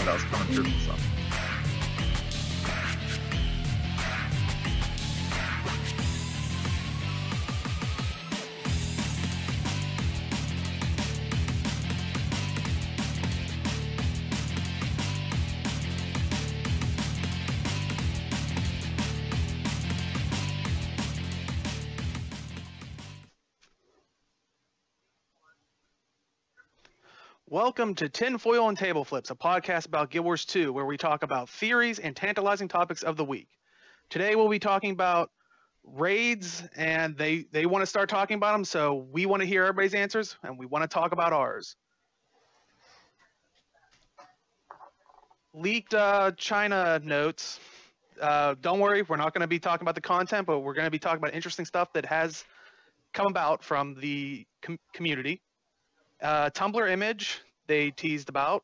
that was coming through from some. Welcome to Tinfoil and Table Flips, a podcast about Guild Wars 2, where we talk about theories and tantalizing topics of the week. Today we'll be talking about raids, and they want to start talking about them, so we want to hear everybody's answers, and we want to talk about ours. Leaked China notes. Don't worry, we're not going to be talking about the content, but we're going to be talking about interesting stuff that has come about from the community. Tumblr image they teased about,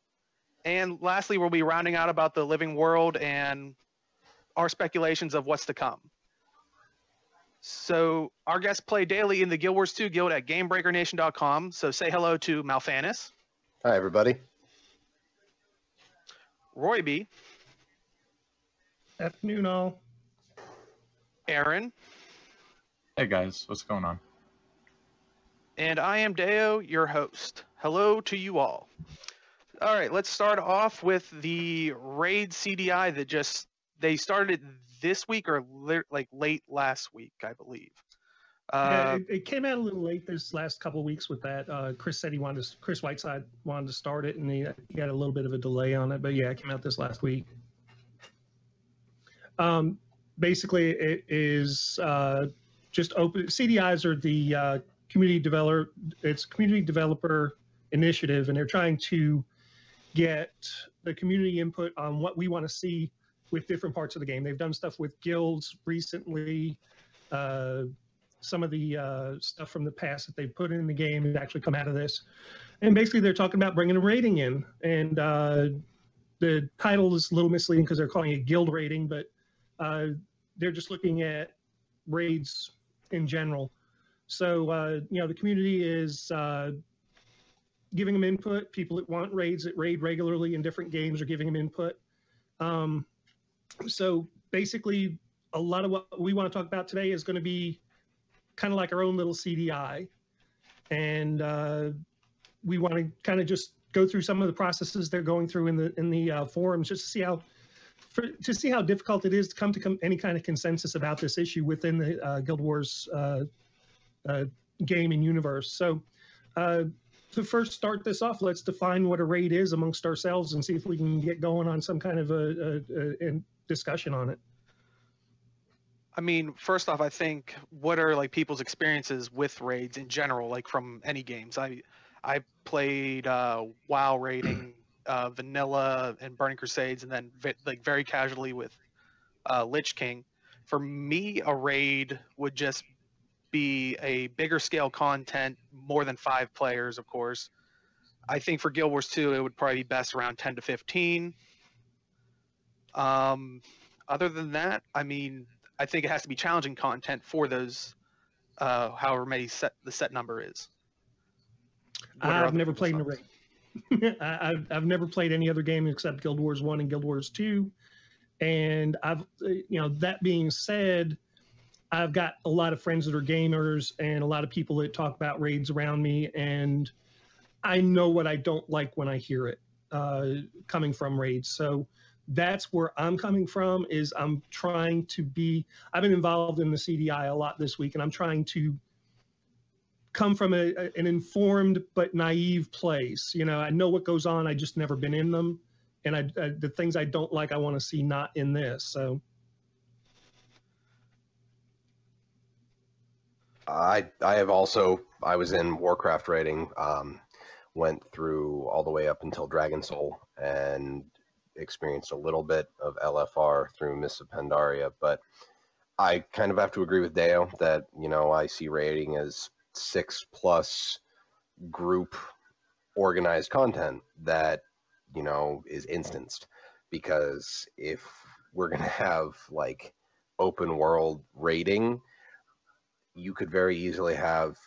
and lastly we'll be rounding out about the living world and our speculations of what's to come. So our guests play daily in the Guild Wars 2 guild at GameBreakerNation.com, so say hello to Malfanis. Hi everybody. Roy B. Afternoon all. Aaron. Hey guys, what's going on? And I am Deo, your host. Hello to you all. All right, let's start off with the raid CDI that they started this week or like late last week, I believe. Yeah, it came out a little late this last couple of weeks with that. Chris said Chris Whiteside wanted to start it, and he had a little bit of a delay on it, but yeah, it came out this last week. Basically, it is just open. CDIs are the community developer initiative, and they're trying to get the community input on what we want to see with different parts of the game. They've done stuff with guilds recently. Some of the stuff from the past that they've put in the game has actually come out of this. And basically they're talking about bringing a rating in. And the title is a little misleading because they're calling it guild rating, but they're just looking at raids in general. So, the community is giving them input. People that want raids, that raid regularly in different games, are giving them input. So basically, a lot of what we want to talk about today is going to be kind of like our own little CDI. And we want to kind of just go through some of the processes they're going through in the forums, just to see how difficult it is to come to any kind of consensus about this issue within the Guild Wars game and universe. So to first start this off, let's define what a raid is amongst ourselves and see if we can get going on some kind of a discussion on it. I mean, first off, I think what are like people's experiences with raids in general, like from any games? I played WoW raiding, vanilla and Burning Crusades, and then like very casually with Lich King. For me, a raid would just be a bigger scale content, more than 5 players, of course. I think for Guild Wars 2, it would probably be best around 10 to 15. Other than that, I mean, I think it has to be challenging content for those, however many the set number is. I've never played in a raid. I've never played any other game except Guild Wars 1 and Guild Wars 2. And that being said, I've got a lot of friends that are gamers and a lot of people that talk about raids around me, and I know what I don't like when I hear it coming from raids. So that's where I'm coming from. I've been involved in the CDI a lot this week, and I'm trying to come from an informed but naive place. I know what goes on. I just never been in them, and the things I don't like, I want to see not in this. So. I was in Warcraft raiding, went through all the way up until Dragon Soul and experienced a little bit of LFR through Mists of Pandaria, but I kind of have to agree with Deo that, I see raiding as 6+ group organized content that, is instanced, because if we're going to have like open world raiding, you could very easily have,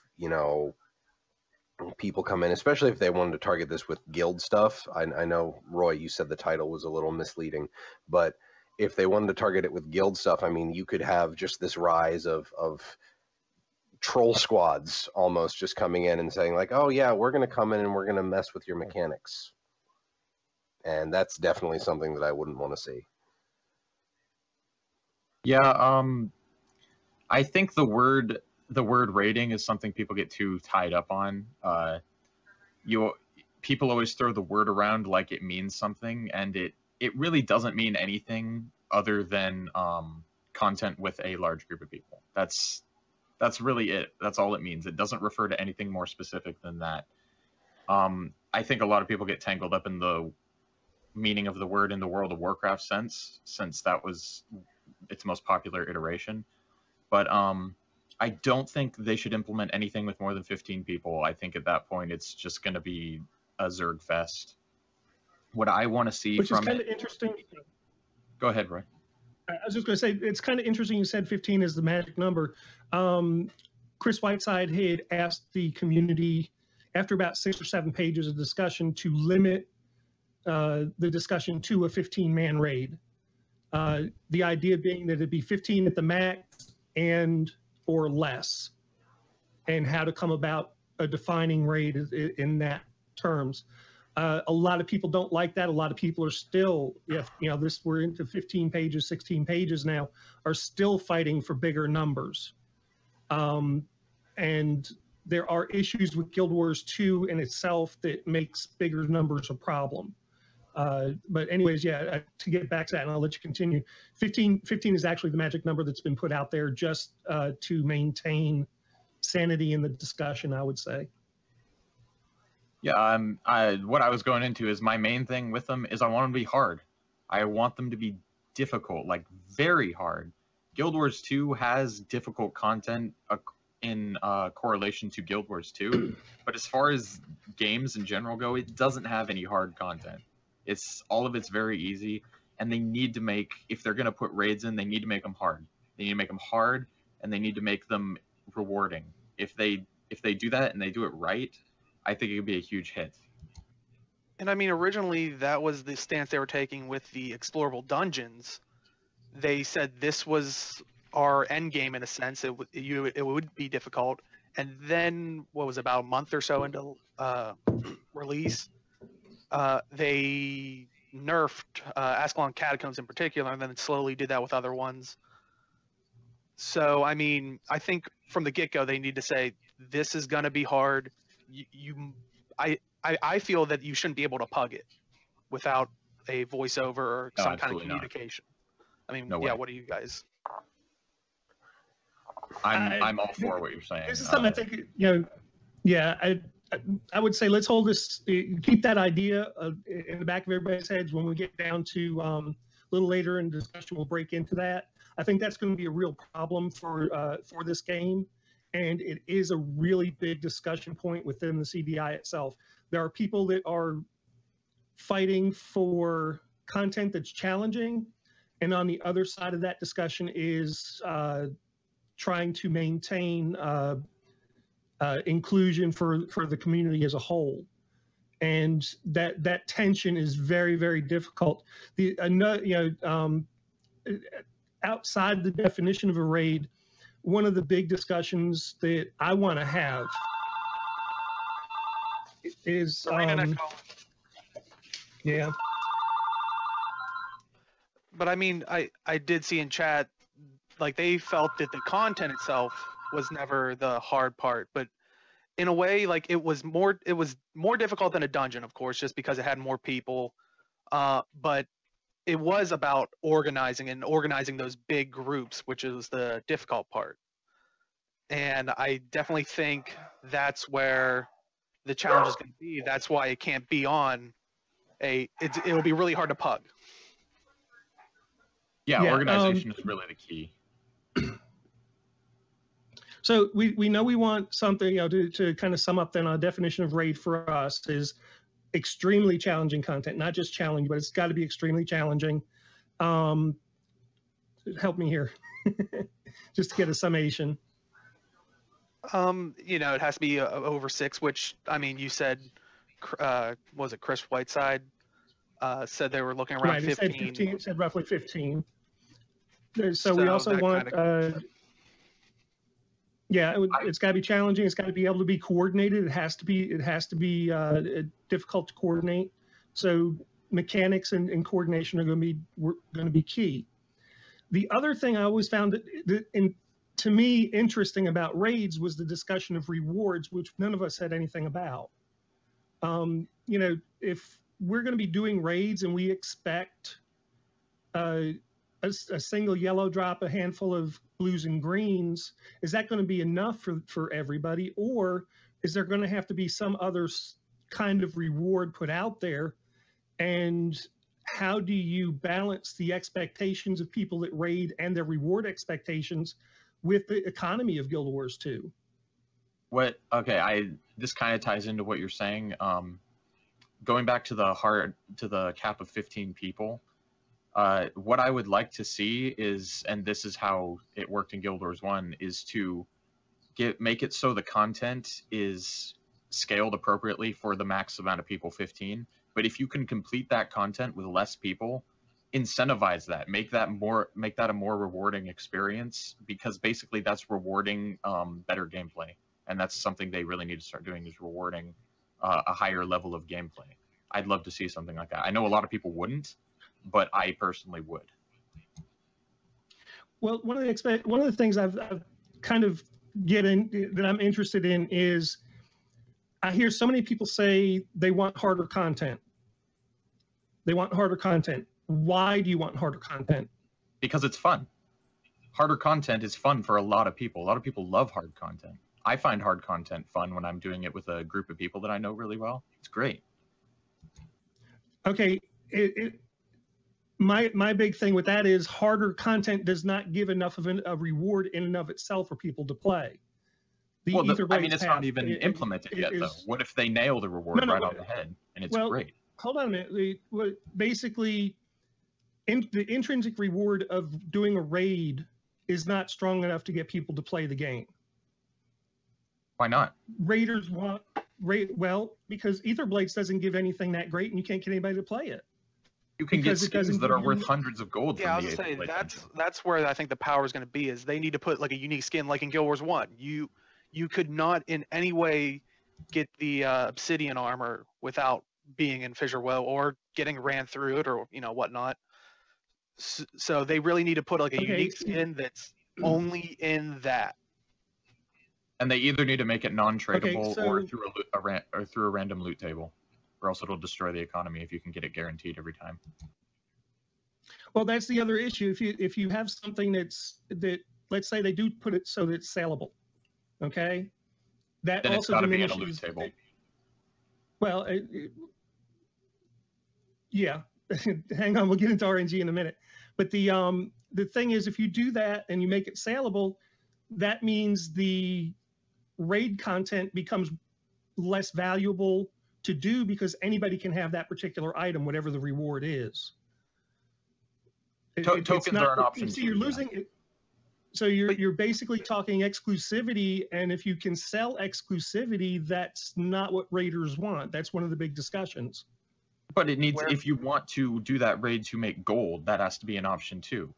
people come in, especially if they wanted to target this with guild stuff. I know, Roy, you said the title was a little misleading, but if they wanted to target it with guild stuff, I mean, you could have just this rise of troll squads almost just coming in and saying like, oh yeah, we're going to come in and we're going to mess with your mechanics. And that's definitely something that I wouldn't want to see. Yeah, I think the word raiding is something people get too tied up on. People always throw the word around like it means something, and it really doesn't mean anything other than content with a large group of people. That's really it. That's all it means. It doesn't refer to anything more specific than that. I think a lot of people get tangled up in the meaning of the word in the World of Warcraft sense, since that was its most popular iteration. But I don't think they should implement anything with more than 15 people. I think at that point it's just going to be a Zerg fest. What I want to see Which from is kind of interesting. Go ahead, Roy. I was just going to say, it's kind of interesting you said 15 is the magic number. Chris Whiteside had asked the community, after about 6 or 7 pages of discussion, to limit the discussion to a 15-man raid. The idea being that it'd be 15 at the max and or less, and how to come about a defining raid in that terms. A lot of people don't like that. A lot of people are still, we're into 15 pages, 16 pages now, are still fighting for bigger numbers. And there are issues with Guild Wars 2 in itself that makes bigger numbers a problem. But anyways, to get back to that, and I'll let you continue. 15 is actually the magic number that's been put out there just to maintain sanity in the discussion, I would say. Yeah, what I was going into is my main thing with them is I want them to be hard. I want them to be difficult, like very hard. Guild Wars 2 has difficult content in correlation to Guild Wars 2, but as far as games in general go, it doesn't have any hard content. All of it's very easy, and they need to make, if they're going to put raids in, they need to make them hard. They need to make them hard, and they need to make them rewarding. If they do that and they do it right, I think it could be a huge hit. And I mean, originally that was the stance they were taking with the explorable dungeons. They said this was our end game in a sense. It would be difficult, and then what was about a month or so into release, they nerfed Ascalon Catacombs in particular, and then slowly did that with other ones. So I mean, I think from the get-go they need to say this is going to be hard. I feel that you shouldn't be able to pug it without a voiceover or some kind of communication. Not. I mean, no way. What do you guys? I'm all for what you're saying. This is something I think, I would say let's hold this, keep that idea in the back of everybody's heads. When we get down to a little later in discussion, we'll break into that. I think that's going to be a real problem for this game. And it is a really big discussion point within the CBI itself. There are people that are fighting for content that's challenging. And on the other side of that discussion is trying to maintain inclusion for the community as a whole. And that tension is very, very difficult. Outside the definition of a raid, one of the big discussions that I want to have is But I mean, I did see in chat, like they felt that the content itself was never the hard part, but in a way, like it was more difficult than a dungeon, of course, just because it had more people. But it was about organizing those big groups, which is the difficult part. And I definitely think that's where the challenge is going to be. That's why it can't be on it'll be really hard to pug. Yeah, organization is really the key. So we know we want something, to kind of sum up then our definition of raid for us is extremely challenging content, not just challenging, but it's got to be extremely challenging. Help me here, just to get a summation. It has to be over 6, which I mean, you said, was it Chris Whiteside said they were looking around Right. It 15. said 15. It said roughly 15. So So we also that want, it's got to be challenging. It's got to be able to be coordinated. It has to be difficult to coordinate. So mechanics and coordination are going to be key. The other thing I always found to me interesting about raids was the discussion of rewards, which none of us had anything about. If we're going to be doing raids and we expect a single yellow drop, a handful of blues and greens, is that going to be enough for everybody? Or is there going to have to be some other kind of reward put out there? And how do you balance the expectations of people that raid and their reward expectations with the economy of Guild Wars 2? This kind of ties into what you're saying. Going back to the cap of 15 people, what I would like to see is, and this is how it worked in Guild Wars 1, is to make it so the content is scaled appropriately for the max amount of people, 15. But if you can complete that content with less people, incentivize that, make that a more rewarding experience, because basically that's rewarding better gameplay, and that's something they really need to start doing, is rewarding a higher level of gameplay. I'd love to see something like that. I know a lot of people wouldn't, but I personally would. Well, one of the things I've kind of that I'm interested in is, I hear so many people say they want harder content. They want harder content. Why do you want harder content? Because it's fun. Harder content is fun for a lot of people. A lot of people love hard content. I find hard content fun when I'm doing it with a group of people that I know really well. It's great. Okay, my big thing with that is harder content does not give enough of a reward in and of itself for people to play. It's not even implemented yet, though. What if they nail the reward on the head and it's great? Hold on a minute. Basically, the intrinsic reward of doing a raid is not strong enough to get people to play the game. Why not? Raiders want because Etherblades doesn't give anything that great, and you can't get anybody to play it. You can get skins that are worth hundreds of gold. Yeah, I was gonna say that's where I think the power is going to be. Is they need to put like a unique skin, like in Guild Wars 1. You could not in any way get the obsidian armor without being in Fissure Well or getting ran through it or whatnot. So they really need to put like a unique skin that's only in that. And they either need to make it non-tradable or through a random loot table, or else it'll destroy the economy if you can get it guaranteed every time. Well, that's the other issue. If you have something that let's say they do put it so that it's saleable, okay, that then also it's got to be diminishes. in a loot table. Well, yeah. Hang on, we'll get into RNG in a minute. But the thing is, if you do that and you make it saleable, that means the raid content becomes less valuable to do because anybody can have that particular item, whatever the reward is. Tokens are an option. See, you're losing it. So you're basically talking exclusivity, and if you can sell exclusivity, that's not what raiders want. That's one of the big discussions. But it needs, if you want to do that raid to make gold, that has to be an option too.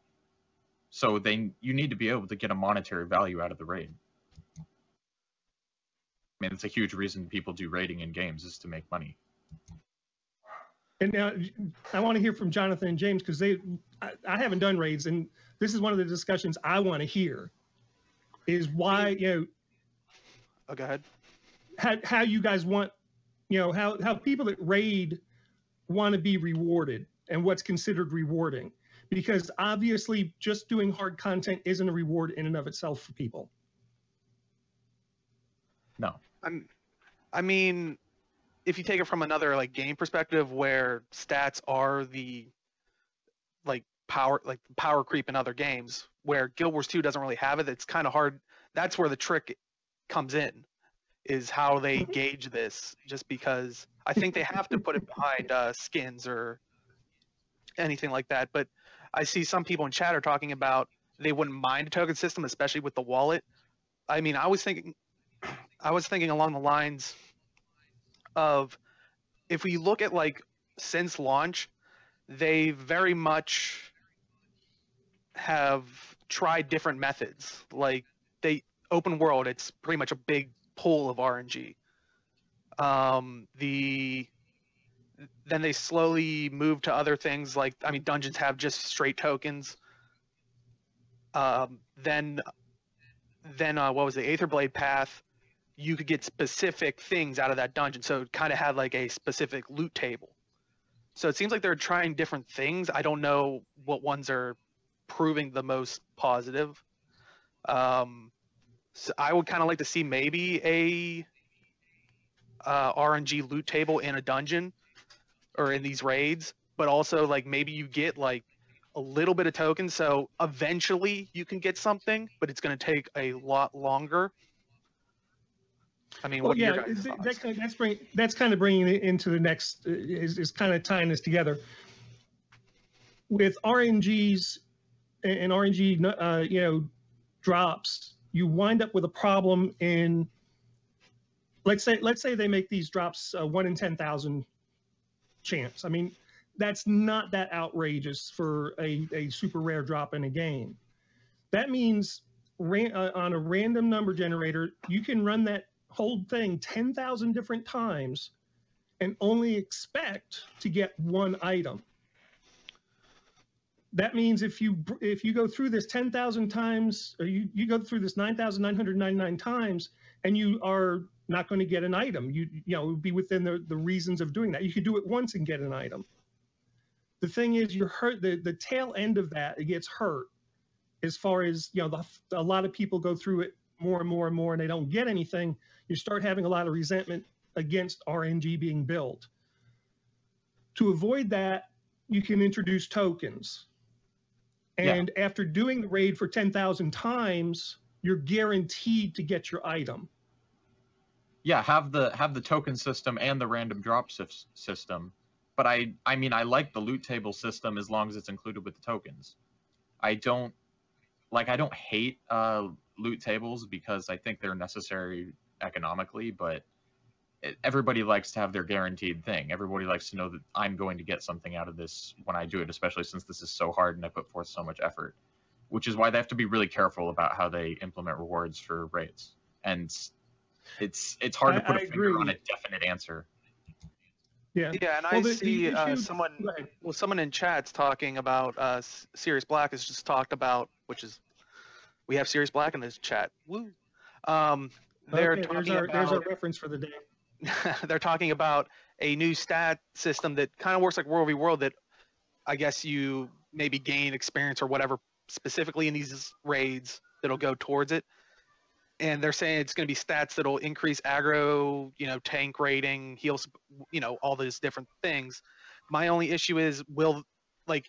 So you need to be able to get a monetary value out of the raid. I mean, it's a huge reason people do raiding in games, is to make money. And now I want to hear from Jonathan and James, because I haven't done raids, and this is one of the discussions I want to hear, is why, Oh, go ahead. How you guys want, how people that raid want to be rewarded and what's considered rewarding. Because obviously just doing hard content isn't a reward in and of itself for people. No. I mean, if you take it from another game perspective, where stats are the power creep in other games, where Guild Wars 2 doesn't really have it, it's kind of hard. That's where the trick comes in, is how they gauge this. Just because I think they have to put it behind skins or anything like that. But I see some people in chat are talking about they wouldn't mind a token system, especially with the wallet. I mean, I was thinking I was thinking along the lines of, if we look at like since launch, they very much have tried different methods. Like they open world, it's pretty much a big pool of RNG. Then they slowly move to other things like, I mean, dungeons have just straight tokens. Then what was the Aether Blade path? You could get specific things out of that dungeon, so it kind of had like a specific loot table. So it seems like they're trying different things. I don't know what ones are proving the most positive. So I would kind of like to see maybe a RNG loot table in a dungeon or in these raids, but also like maybe you get like a little bit of tokens, so eventually you can get something, but it's going to take a lot longer. I mean, Well, what are yeah, your guys' thoughts? that's kind of bringing it into the next, is kind of tying this together. With RNGs and RNG, drops, you wind up with a problem in, let's say they make these drops 1 in 10,000 chance. I mean, that's not that outrageous for a super rare drop in a game. That means on a random number generator, you can run that whole thing 10,000 different times and only expect to get one item. That means if you go through this 10,000 times, or you go through this 9,999 times, and you are not going to get an item, it would be within the reasons of doing that. You could do it once and get an item. The thing is, you're hurt. The tail end of that, it gets hurt. As far as a lot of people go through it more and more and more, and they don't get anything. You start having a lot of resentment against RNG being built. To avoid that, you can introduce tokens. And after doing the raid for 10,000 times, you're guaranteed to get your item. Yeah, have the token system and the random drop system. But I mean, I like the loot table system as long as it's included with the tokens. I don't hate loot tables because I think they're necessary economically, but everybody likes to have their guaranteed thing. Everybody likes to know that I'm going to get something out of this when I do it, especially since this is so hard and I put forth so much effort, which is why they have to be really careful about how they implement rewards for raids. And it's hard to put a finger on a definite answer. Yeah, and I see someone in chat's talking about Sirius Black has just talked about, which is, we have Sirius Black in this chat. Woo. There's our reference for the day. They're talking about a new stat system that kind of works like World v. World, that I guess you maybe gain experience or whatever specifically in these raids that'll go towards it. And they're saying it's going to be stats that'll increase aggro, tank rating, heals, all those different things. My only issue is,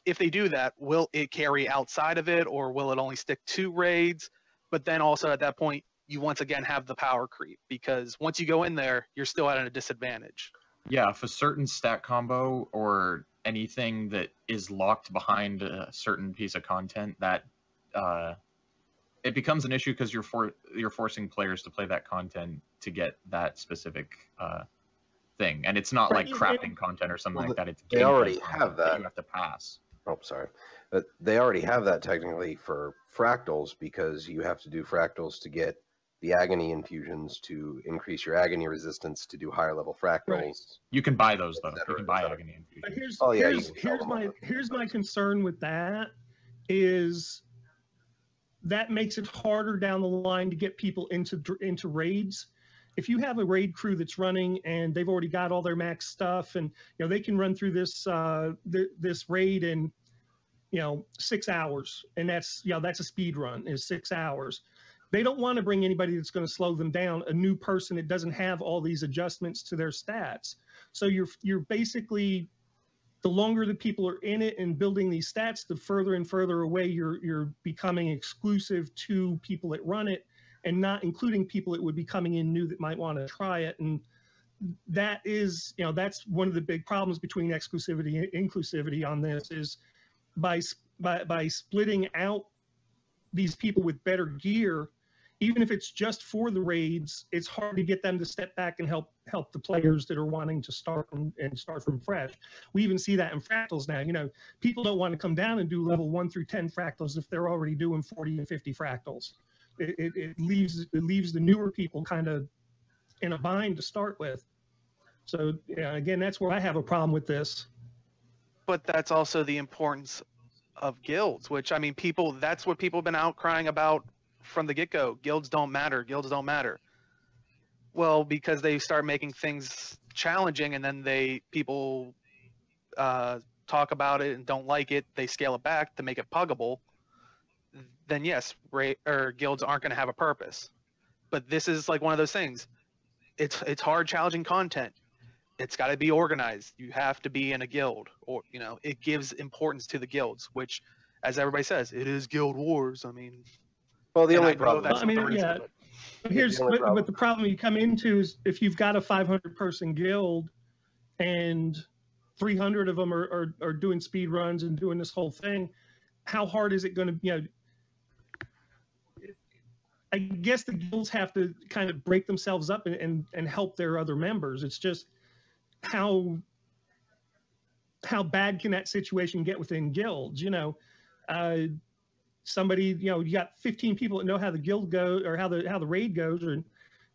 if they do that, will it carry outside of it, or will it only stick to raids? But then also at that point, you once again have the power creep, because once you go in there, you're still at a disadvantage. Yeah, if a certain stat combo or anything that is locked behind a certain piece of content, that it becomes an issue because you're forcing players to play that content to get that specific thing, and it's not like crafting content or something like that. It's they already have that. You have to pass. Oh, sorry, but they already have that technically for fractals, because you have to do fractals to get the agony infusions to increase your agony resistance to do higher level fractals. Right. You can buy those though. You can buy agony infusions. Here's my concern with that is that makes it harder down the line to get people into raids. If you have a raid crew that's running and they've already got all their max stuff, and they can run through this this raid in 6 hours, and that's a speed run, is 6 hours. They don't want to bring anybody that's going to slow them down, a new person that doesn't have all these adjustments to their stats. So you're basically, the longer the people are in it and building these stats, the further and further away you're becoming exclusive to people that run it, and not including people that would be coming in new that might want to try it. And that is, that's one of the big problems between exclusivity and inclusivity on this, is by splitting out these people with better gear, even if it's just for the raids, it's hard to get them to step back and help the players that are wanting to start from fresh. We even see that in fractals now. You know, people don't want to come down and do level 1 through 10 fractals if they're already doing 40 and 50 fractals. It leaves the newer people kind of in a bind to start with. So yeah, again, that's where I have a problem with this. But that's also the importance of guilds, which, I mean, that's what people have been outcrying about from the get-go. Guilds don't matter. Guilds don't matter. Well, because they start making things challenging, and then people talk about it and don't like it. They scale it back to make it puggable. Then yes, guilds aren't going to have a purpose. But this is like one of those things. It's hard, challenging content. It's got to be organized. You have to be in a guild, or it gives importance to the guilds, which, as everybody says, it is guild wars. I mean, well, the only problem. That's not the reason, but the problem you come into is if you've got a 500-person guild, and 300 of them are doing speed runs and doing this whole thing, how hard is it going to? I guess the guilds have to kind of break themselves up and help their other members. It's just how bad can that situation get within guilds? Somebody, you got 15 people that know how the guild goes or how the raid goes, or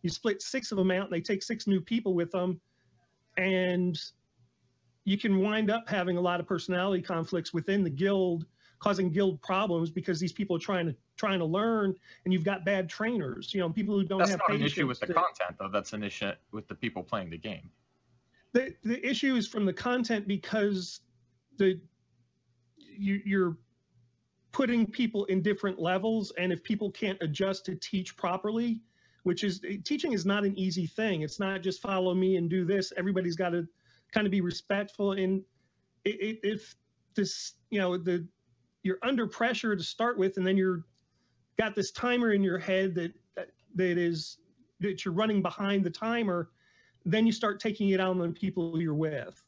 you split 6 of them out and they take 6 new people with them, and you can wind up having a lot of personality conflicts within the guild, causing guild problems because these people are trying to learn, and you've got bad trainers. People who don't have. That's not an issue with the content, though. That's an issue with the people playing the game. The issue is from the content because you're putting people in different levels, and if people can't adjust to teach properly, teaching is not an easy thing. It's not just follow me and do this. Everybody's got to kind of be respectful, and if this, you're under pressure to start with, and then you're got this timer in your head that you're running behind the timer, then you start taking it out on the people you're with.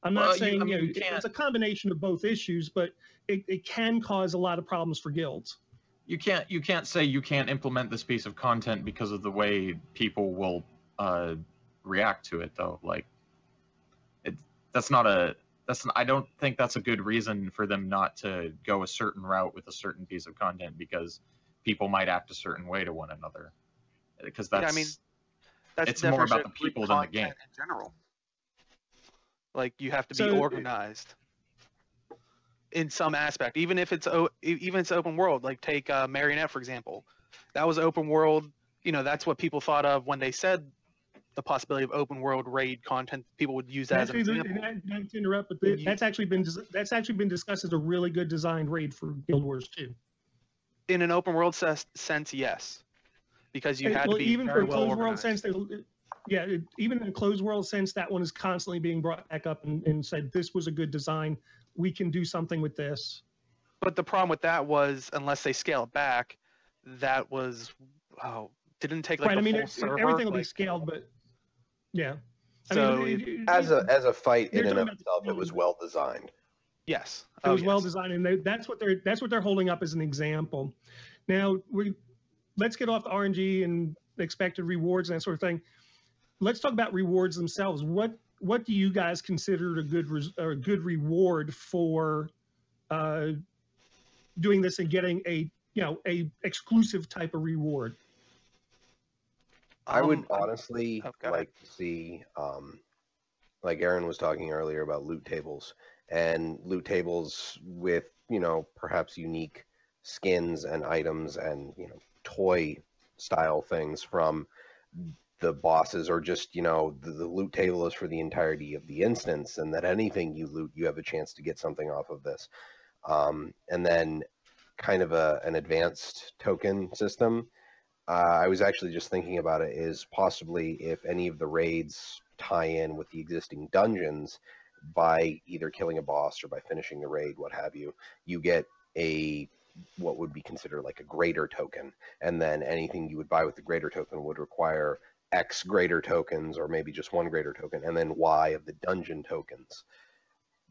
I'm not saying it's a combination of both issues, but it can cause a lot of problems for guilds. You can't say you can't implement this piece of content because of the way people will react to it, though. Like, I don't think that's a good reason for them not to go a certain route with a certain piece of content, because people might act a certain way to one another. Because it's more about the people than the game. In general, like, you have to be organized in some aspect, even if it's open world. Like, take ArenaNet, for example. That was open world. That's what people thought of when they said the possibility of open world raid content. People would use that as an example. Not to interrupt, but that's actually been discussed as a really good designed raid for Guild Wars 2. In an open world sense, yes, because you had to be even very for well closed world organized. sense. Even in a closed world sense, that one is constantly being brought back up and said, this was a good design. We can do something with this. But the problem with that was, unless they scale it back, that was didn't take like right. Full server. Everything will be scaled, but yeah. So as a fight in and of itself, it was well designed. Yes, it was well designed, and that's what they're holding up as an example. Now let's get off the RNG and expected rewards and that sort of thing. Let's talk about rewards themselves. What do you guys consider a good reward for doing this and getting a exclusive type of reward? I would honestly like to see, like Aaron was talking earlier about loot tables, and loot tables with perhaps unique skins and items and toy style things from the bosses, or just the loot table is for the entirety of the instance, and that anything you loot, you have a chance to get something off of this. And then kind of an advanced token system. I was actually just thinking about it, is possibly if any of the raids tie in with the existing dungeons, by either killing a boss or by finishing the raid, what have you, you get what would be considered like a greater token, and then anything you would buy with the greater token would require X greater tokens, or maybe just one greater token, and then Y of the dungeon tokens.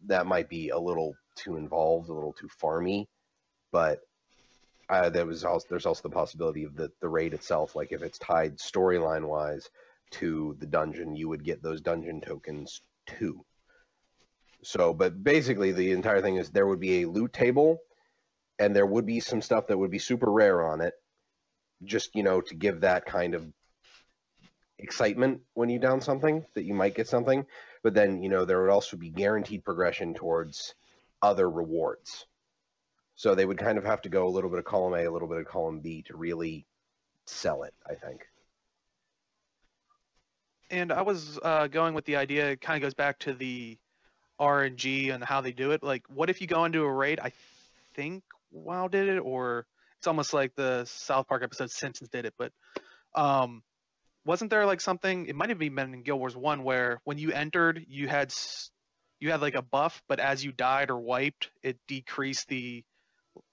That might be a little too involved, a little too farmy, but there's also the possibility of the raid itself. Like if it's tied storyline wise to the dungeon, you would get those dungeon tokens too. So, but basically the entire thing is there would be a loot table, and there would be some stuff that would be super rare on it, just to give that kind of excitement when you down something that you might get something. But then there would also be guaranteed progression towards other rewards. So they would kind of have to go a little bit of column A, a little bit of column B to really sell it, I think. And I was going with the idea, it kind of goes back to the RNG and how they do it. Like, what if you go into a raid? I think WoW did it, or it's almost like the South Park episode Simpsons did it. But wasn't there like something? It might have been in Guild Wars 1 where when you entered, you had like a buff, but as you died or wiped, it decreased the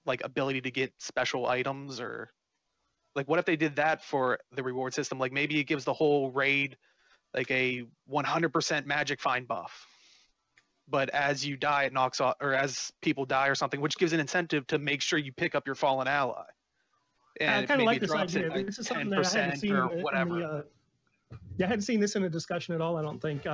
like ability to get special items. Or like, what if they did that for the reward system? Like maybe it gives the whole raid like a 100% magic find buff, but as you die, it knocks off, or as people die or something, which gives an incentive to make sure you pick up your fallen ally. And I kind of like maybe it this drops idea. it by This is something that I hadn't 10% seen or whatever. I hadn't seen this in a discussion at all. I don't think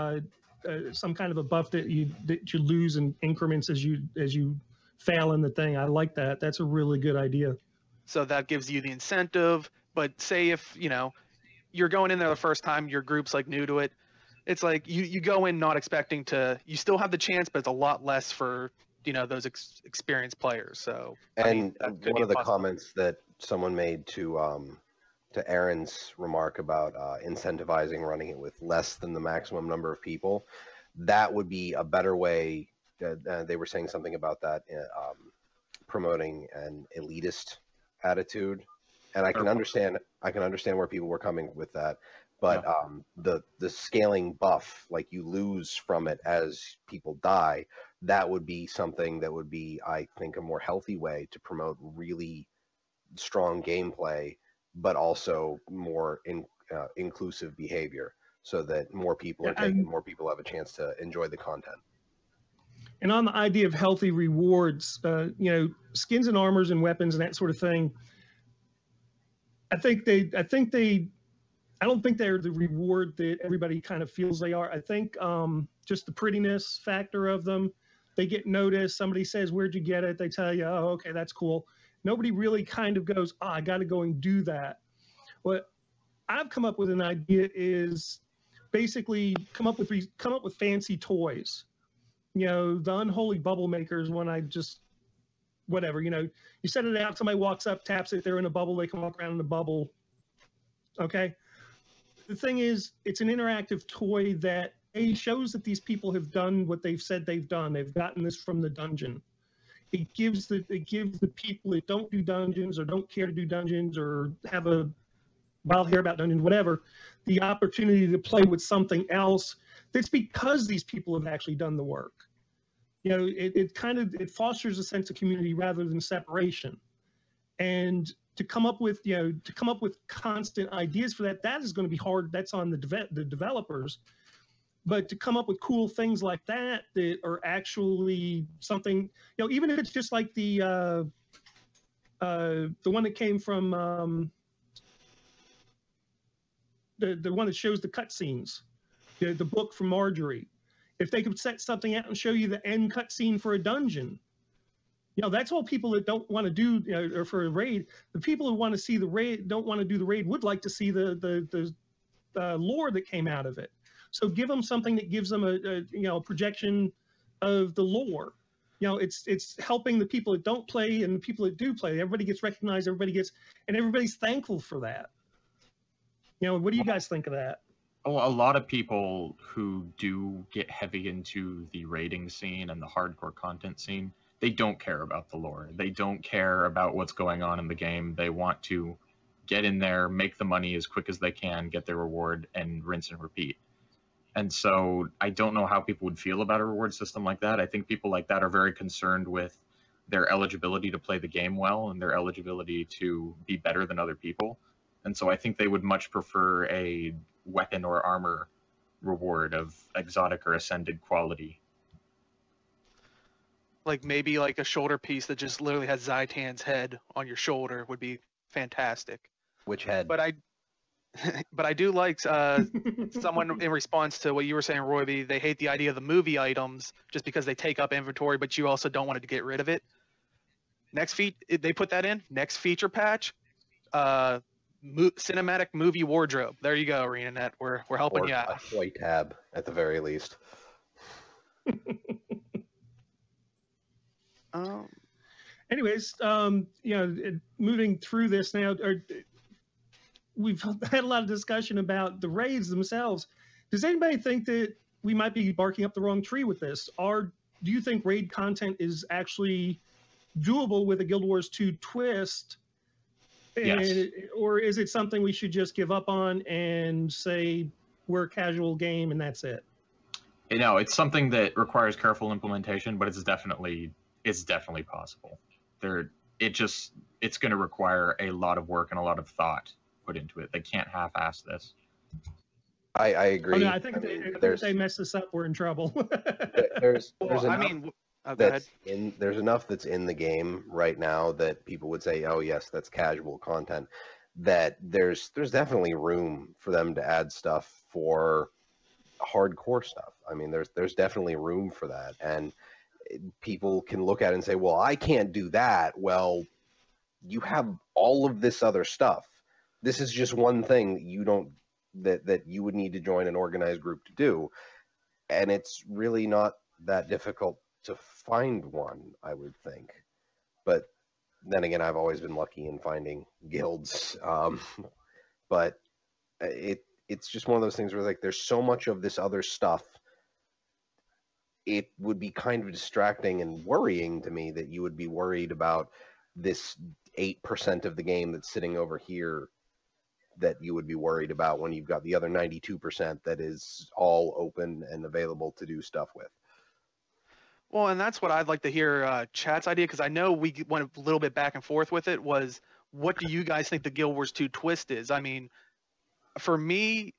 some kind of a buff that you lose in increments as you fail in the thing. I like that. That's a really good idea. So that gives you the incentive. But say if you're going in there the first time, your group's like new to it, it's like you go in not expecting to. You still have the chance, but it's a lot less for those experienced players. So and one of the comments that someone made to Aaron's remark about incentivizing running it with less than the maximum number of people, that would be a better way. They were saying something about that, promoting an elitist attitude, and I can understand where people were coming with that. But the scaling buff, like you lose from it as people die, that would be something that would be, I think, a more healthy way to promote really strong gameplay, but also more inclusive behavior, so that more people are taken, more people have a chance to enjoy the content. And on the idea of healthy rewards, skins and armors and weapons and that sort of thing, I don't think they're the reward that everybody kind of feels they are. I think just the prettiness factor of them, they get noticed. Somebody says, "Where'd you get it?" They tell you, "Oh, okay, that's cool." Nobody really kind of goes, "Oh, I got to go and do that." What I've come up with an idea is basically come up with fancy toys. The unholy bubble makers. When I just whatever, you set it out. Somebody walks up, taps it. They're in a bubble. They can walk around in the bubble. Okay. The thing is, it's an interactive toy that shows that these people have done what they've said they've done. They've gotten this from the dungeon. It gives the people that don't do dungeons or don't care to do dungeons or have a wild hair about dungeons, whatever, the opportunity to play with something else that's because these people have actually done the work. It fosters a sense of community rather than separation. And to come up with constant ideas for that is going to be hard. That's on the developers. But to come up with cool things like that are actually something, even if it's just like the one that came from the one that shows the cutscenes, the book from Marjorie. If they could set something out and show you the end cutscene for a dungeon, that's all people that don't want to do, or for a raid. The people who want to see the raid, don't want to do the raid, would like to see the lore that came out of it. So give them something that gives them a projection of the lore. It's helping the people that don't play and the people that do play. Everybody gets recognized. And everybody's thankful for that. What do you guys think of that? Well, a lot of people who do get heavy into the raiding scene and the hardcore content scene, they don't care about the lore. They don't care about what's going on in the game. They want to get in there, make the money as quick as they can, get their reward, and rinse and repeat. And so I don't know how people would feel about a reward system like that. I think people like that are very concerned with their eligibility to play the game well and their eligibility to be better than other people. And so I think they would much prefer a weapon or armor reward of exotic or ascended quality. Like maybe like a shoulder piece that just literally has Zaitan's head on your shoulder would be fantastic. Which head? But I do like someone in response to what you were saying, Roy. They hate the idea of the movie items just because they take up inventory, but you also don't want to get rid of it. They put that in next feature patch. Cinematic movie wardrobe. There you go, ArenaNet. We're helping you out. A toy tab at the very least. Anyways, moving through this now, we've had a lot of discussion about the raids themselves. Does anybody think that we might be barking up the wrong tree with this? Or do you think raid content is actually doable with a Guild Wars 2 twist? Yes. Or is it something we should just give up on and say we're a casual game and that's it? No, it's something that requires careful implementation, but it's definitely possible. It's going to require a lot of work and a lot of thought put into it. They can't half-ass this. I agree. Oh, no, I think if they mess this up, we're in trouble. there's enough that's in the game right now that people would say, oh yes, that's casual content, that there's definitely room for them to add stuff for hardcore stuff. I mean, there's definitely room for that, and people can look at it and say, well, I can't do that. Well, you have all of this other stuff. This is just one thing that you would need to join an organized group to do, and it's really not that difficult to find one, I would think. But then again, I've always been lucky in finding guilds. But it's just one of those things where like there's so much of this other stuff. It would be kind of distracting and worrying to me that you would be worried about this 8% of the game that's sitting over here that you would be worried about when you've got the other 92% that is all open and available to do stuff with. Well, and that's what I'd like to hear Chat's idea, because I know we went a little bit back and forth with it, was what do you guys think the Guild Wars 2 twist is? I mean, for me,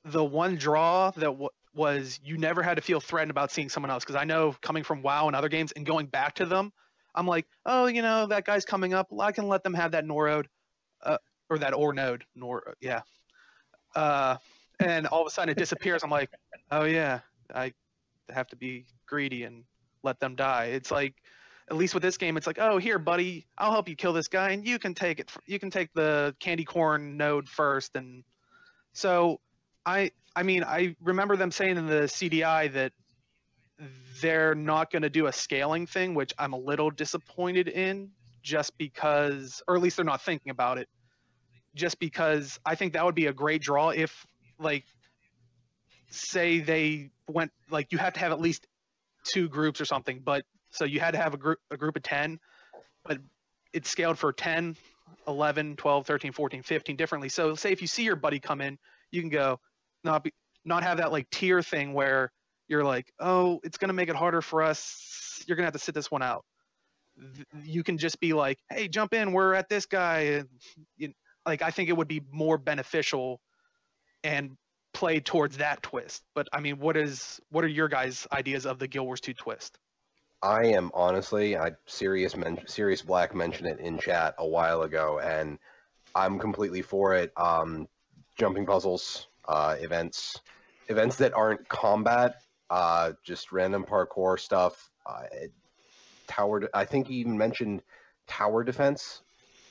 the one draw that was you never had to feel threatened about seeing someone else, because I know coming from WoW and other games and going back to them, I'm like, oh, that guy's coming up. I can let them have that Norode, or that Node. Yeah. And all of a sudden it disappears. I'm like, oh yeah, I have to be greedy and let them die. It's like, at least with this game, it's like, oh, here, buddy, I'll help you kill this guy, and you can take it. You can take the candy corn node first. And so I mean, I remember them saying in the CDI that they're not going to do a scaling thing, which I'm a little disappointed in, just because, or at least they're not thinking about it, just because I think that would be a great draw if, like, say they went, like, you have to have at least 2 groups or something, but so you had to have a group of 10, but it's scaled for 10, 11, 12, 13, 14, 15 differently. So say if you see your buddy come in, you can go, not have that like tier thing where you're like, oh, it's going to make it harder for us. You're going to have to sit this one out. You can just be like, hey, jump in. We're at this guy. Like, I think it would be more beneficial and play towards that twist. But I mean, what are your guys' ideas of the Guild Wars 2 twist? I am honestly, Sirius Black mentioned it in chat a while ago, and I'm completely for it. Jumping puzzles, events that aren't combat, just random parkour stuff. I think he even mentioned tower defense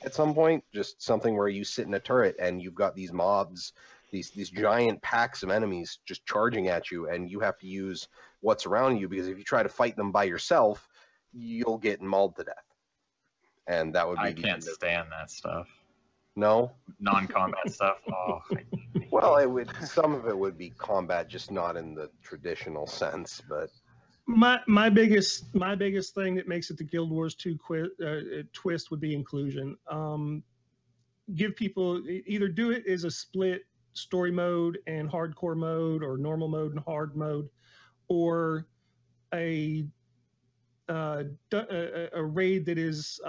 at some point, just something where you sit in a turret and you've got these mobs, these giant packs of enemies just charging at you, and you have to use what's around you, because if you try to fight them by yourself, you'll get mauled to death. And that would be... I can't stand that stuff. No? Non-combat stuff? Oh. Well, some of it would be combat, just not in the traditional sense, but... My biggest thing that makes it the Guild Wars 2 twist would be inclusion. Give people, either do it as a split story mode and hardcore mode, or normal mode and hard mode, or a raid that is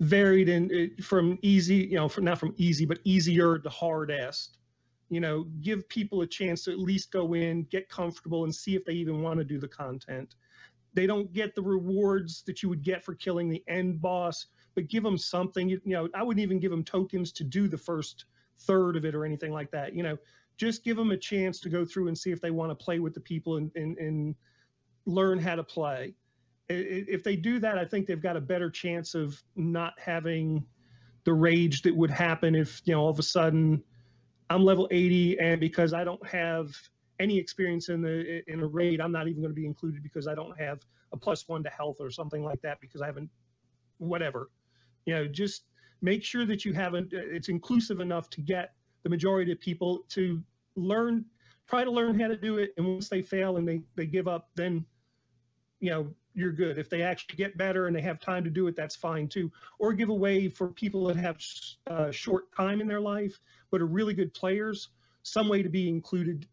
varied in from easy, not from easy, but easier to hardest. Give people a chance to at least go in, get comfortable, and see if they even want to do the content. they don't get the rewards that you would get for killing the end boss, but give them something. You know, I wouldn't even give them tokens to do the first third of it or anything like that. You know, just give them a chance to go through and see if they want to play with the people and learn how to play. If they do that, I think they've got a better chance of not having the rage that would happen if, you know, all of a sudden I'm level 80 and because I don't have any experience in a raid, I'm not even going to be included because I don't have a +1 to health or something like that because I haven't, whatever. You know, just make sure that you haven't, it's inclusive enough to get the majority of people to learn, try to learn how to do it. And once they fail and they give up, then, you know, you're good. If they actually get better and they have time to do it, that's fine too. Or give away for people that have short time in their life, but are really good players, some way to be included,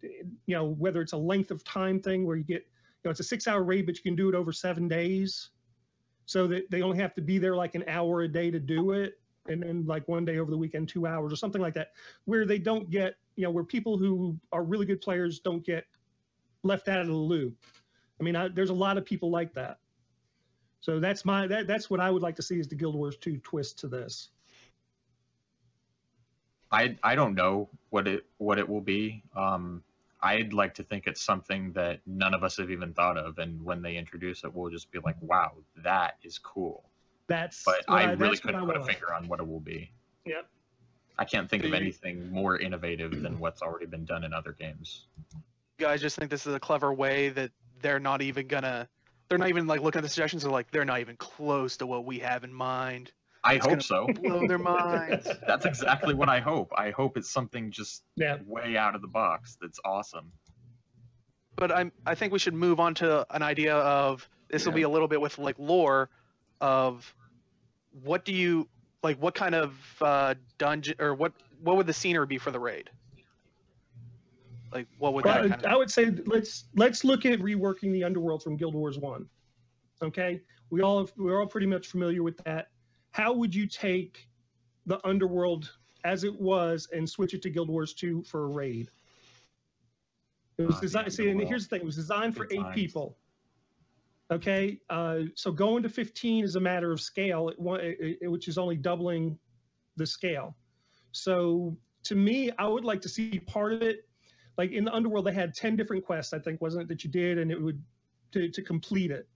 you know, whether it's a length of time thing where you get, you know, it's a 6-hour raid, but you can do it over 7 days so that they only have to be there like an hour a day to do it. And then like one day over the weekend, 2 hours or something like that, where they don't get, you know, where people who are really good players don't get left out of the loop. I mean, there's a lot of people like that. So that's that's what I would like to see is the Guild Wars 2 twist to this. I don't know what it will be. I'd like to think it's something that none of us have even thought of, and when they introduce it, we'll just be like, "Wow, that is cool." But I really couldn't put a finger on what it will be. Yep. I can't think of anything more innovative than what's already been done in other games. You guys just think this is a clever way that they're not even like looking at the suggestions and like they're not even close to what we have in mind. I hope so. Blow their minds. That's exactly what I hope. I hope it's something just way out of the box that's awesome. But I think we should move on to an idea of this will be a little bit with like lore of what do you like, what kind of dungeon or what would the scenery be for the raid? Like what would that kind of... I would say let's look at reworking the underworld from Guild Wars 1. Okay, we're all pretty much familiar with that. How would you take the underworld as it was and switch it to Guild Wars 2 for a raid? It was designed. See, and here's the thing: it was designed for 8 people. Okay, so going to 15 is a matter of scale, which is only doubling the scale. So to me, I would like to see part of it. Like in the underworld, they had 10 different quests, I think, wasn't it, that you did, and it would to complete it.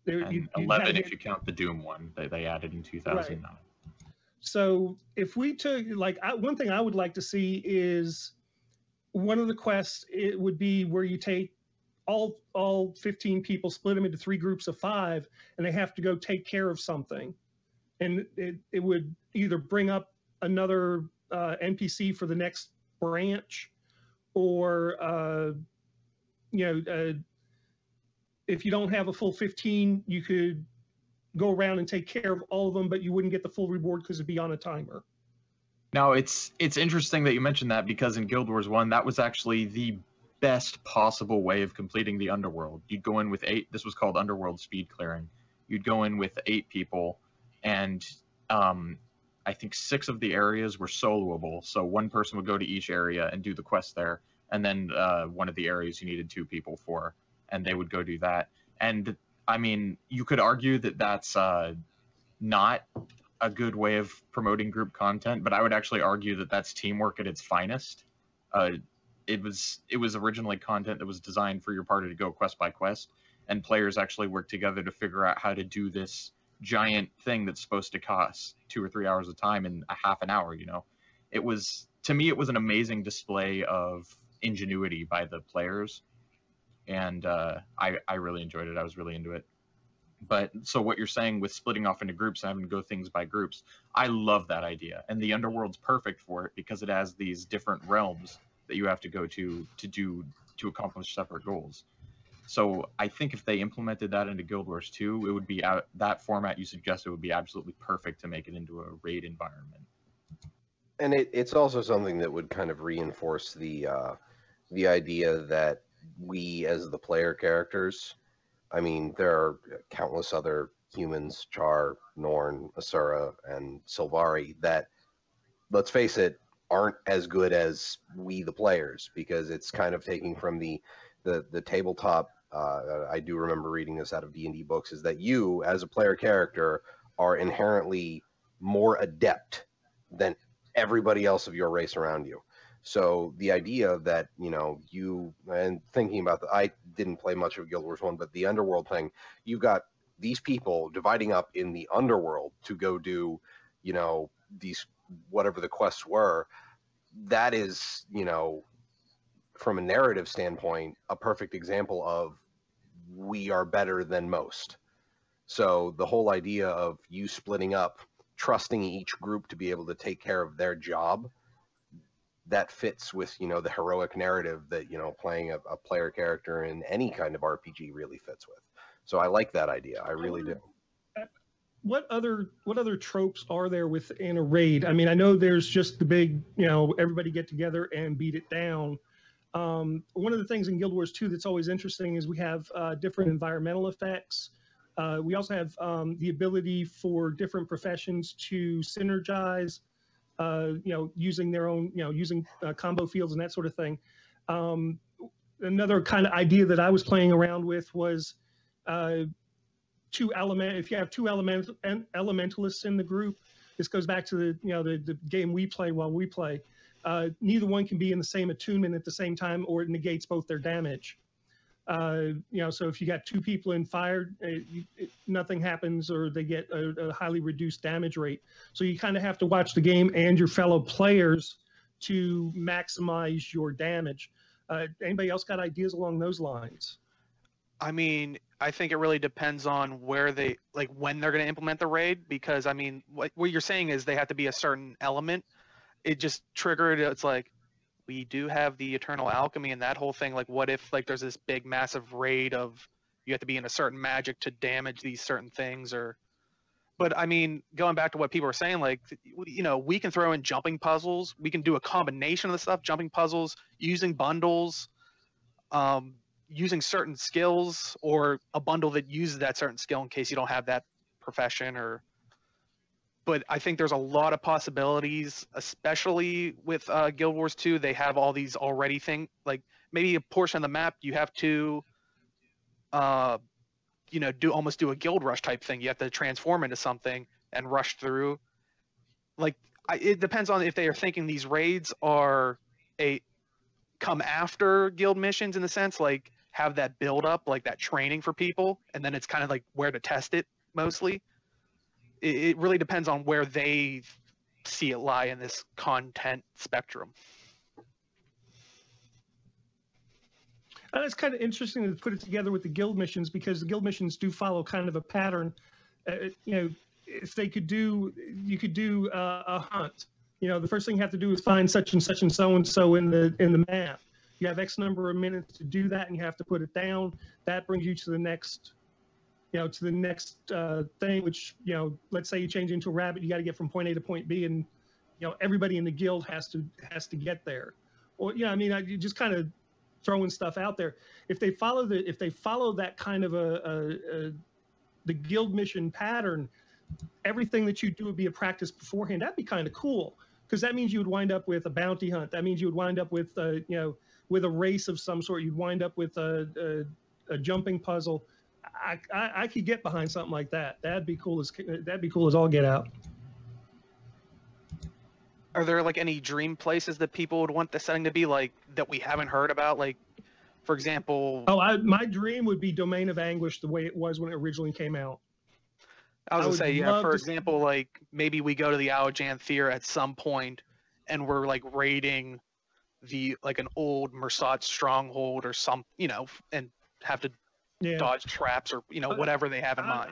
And 11 if you count the Doom one that they added in 2009. Right. So if we took, like, one thing I would like to see is one of the quests, it would be where you take all 15 people, split them into 3 groups of 5, and they have to go take care of something. And it would either bring up another NPC for the next branch, or, you know, if you don't have a full 15, you could go around and take care of all of them, but you wouldn't get the full reward because it'd be on a timer. Now, it's interesting that you mentioned that, because in Guild Wars 1, that was actually the best possible way of completing the underworld. You'd go in with 8, this was called underworld speed clearing. You'd go in with 8 people, and I think 6 of the areas were soloable, so one person would go to each area and do the quest there, and then one of the areas you needed 2 people for, and they would go do that. And I mean, you could argue that that's not a good way of promoting group content, but I would actually argue that that's teamwork at its finest. It was originally content that was designed for your party to go quest by quest, and players actually worked together to figure out how to do this giant thing that's supposed to cost 2 or 3 hours of time in a half an hour. You know, it was, to me, it was an amazing display of ingenuity by the players. And I really enjoyed it. I was really into it. But so what you're saying with splitting off into groups and having to go things by groups, I love that idea. And the underworld's perfect for it because it has these different realms that you have to go to accomplish separate goals. So I think if they implemented that into Guild Wars 2, it would be that format you suggested would be absolutely perfect to make it into a raid environment. And it's also something that would kind of reinforce the idea that we as the player characters, I mean, there are countless other humans, Char, Norn, Asura, and Sylvari, that, let's face it, aren't as good as we the players, because it's kind of taking from the tabletop I do remember reading this out of D&D books, is that you, as a player character, are inherently more adept than everybody else of your race around you. So the idea that, you know, you, and thinking about I didn't play much of Guild Wars 1, but the Underworld thing, you've got these people dividing up in the Underworld to go do, you know, these, whatever the quests were. That is, you know, from a narrative standpoint, a perfect example of we are better than most. So the whole idea of you splitting up, trusting each group to be able to take care of their job, that fits with, you know, the heroic narrative that, you know, playing a player character in any kind of RPG really fits with. So I like that idea. I really do. What other tropes are there within a raid? I mean, I know there's just the big, you know, everybody get together and beat it down. One of the things in Guild Wars 2 that's always interesting is we have different environmental effects. We also have the ability for different professions to synergize, you know, using their own, you know, using combo fields and that sort of thing. Another kind of idea that I was playing around with was if you have two elementalists in the group, this goes back to the, you know, the game we play while we play. Neither one can be in the same attunement at the same time, or it negates both their damage. You know, so if you got two people in fire, nothing happens, or they get a highly reduced damage rate. So you kind of have to watch the game and your fellow players to maximize your damage. Anybody else got ideas along those lines? I mean, I think it really depends on where they, like, when they're going to implement the raid, because I mean, what you're saying is they have to be a certain element. It just triggered, it's like, we do have the eternal alchemy and that whole thing. Like, what if, like, there's this big massive raid of you have to be in a certain magic to damage these certain things? Or, but I mean, going back to what people are saying, like, you know, we can throw in jumping puzzles. We can do a combination of the stuff, jumping puzzles, using bundles, using certain skills, or a bundle that uses that certain skill in case you don't have that profession. Or, but I think there's a lot of possibilities, especially with Guild Wars 2. They have all these already like maybe a portion of the map you have to, you know, almost do a guild rush type thing. You have to transform into something and rush through. Like, it depends on if they are thinking these raids are come after guild missions, in the sense, like, have that build up, like that training for people, and then it's kind of like where to test it mostly. It really depends on where they see it lie in this content spectrum. And it's kind of interesting to put it together with the guild missions, because the guild missions do follow kind of a pattern. You know, if they could do, you could do a hunt. You know, the first thing you have to do is find such and such and so in the map. You have X number of minutes to do that, and you have to put it down. That brings you to the next, you know, to the next thing, which, you know, let's say you change into a rabbit, you got to get from point A to point B, and, you know, everybody in the guild has to get there. Or, you know, I mean, you just kind of throwing stuff out there. If they follow that kind of the guild mission pattern, everything that you do would be a practice beforehand. That'd be kind of cool, because that means you would wind up with a bounty hunt. That means you would wind up with you know, with a race of some sort. You'd wind up with a jumping puzzle. I could get behind something like that. That'd be cool as all get out. Are there, like, any dream places that people would want the setting to be, like, that we haven't heard about? Like, for example, my dream would be Domain of Anguish, the way it was when it originally came out. I was gonna say, yeah, for example, like, maybe we go to the Alajan Theater at some point and we're, like, raiding like an old Mersat stronghold or some, you know, and have to dodge traps, or, you know, whatever they have in mind.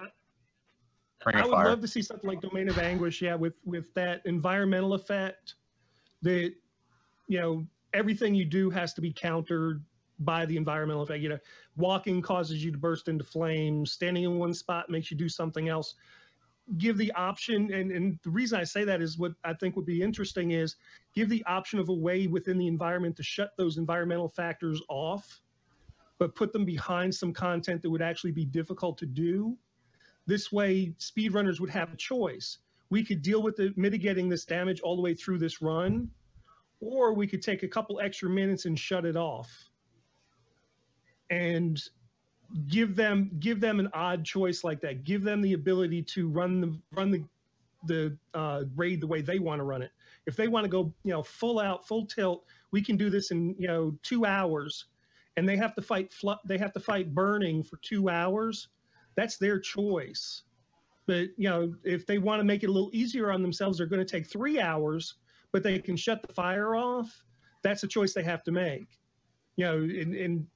I would love to see something like Domain of Anguish, yeah, with that environmental effect that, you know, everything you do has to be countered by the environmental effect. You know, walking causes you to burst into flames, standing in one spot makes you do something else. Give the option, and the reason I say that is what I think would be interesting is give the option of a way within the environment to shut those environmental factors off, but put them behind some content that would actually be difficult to do. This way, speedrunners would have a choice. We could deal with mitigating this damage all the way through this run, or we could take a couple extra minutes and shut it off. And give them an odd choice like that. Give them the ability to run the raid the way they want to run it. If they want to go, full out, full tilt, we can do this in 2 hours, and they have to fight burning for 2 hours. That's their choice. But if they want to make it a little easier on themselves, they're going to take 3 hours, but they can shut the fire off. That's a choice they have to make. And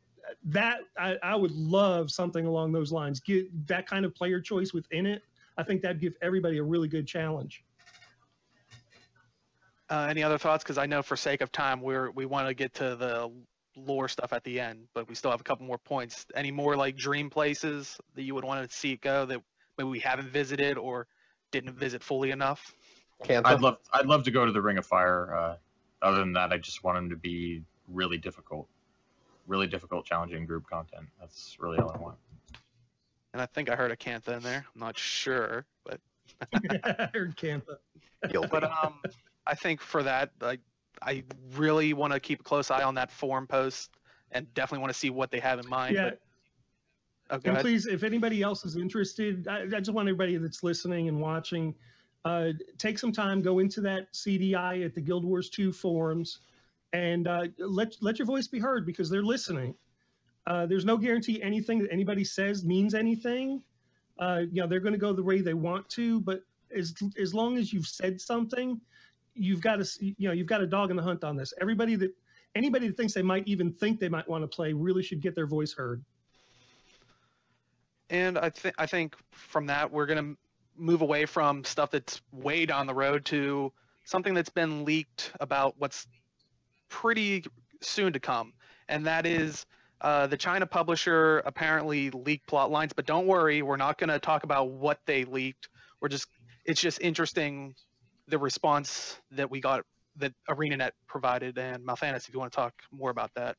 that I would love something along those lines. Get that kind of player choice within it. I think that'd give everybody a really good challenge. Any other thoughts? Because I know for sake of time, we want to get to the lore stuff at the end, but we still have a couple more points. Any more like dream places that you would want to see it go that maybe we haven't visited or didn't visit fully enough? I'd love to go to the Ring of Fire. Other than that, I just want them to be really difficult, challenging group content. That's really all I want. And I think I heard a Cantha in there. I'm not sure, but I heard Cantha. But I think for that, I really want to keep a close eye on that forum post and definitely want to see what they have in mind. Yeah. But, and please, if anybody else is interested, I just want everybody that's listening and watching, take some time, go into that CDI at the Guild Wars 2 forums, and let your voice be heard, because they're listening. There's no guarantee anything that anybody says means anything. They're going to go the way they want to, but as long as you've said something, you've got a dog in the hunt on this. Anybody that thinks they might want to play really should get their voice heard. And I think from that, we're going to move away from stuff that's way down the road to something that's been leaked about what's pretty soon to come. And that is the China publisher apparently leaked plot lines, but don't worry, we're not going to talk about what they leaked. It's just interesting, the response that we got, that ArenaNet provided. And Malthanis, if you want to talk more about that.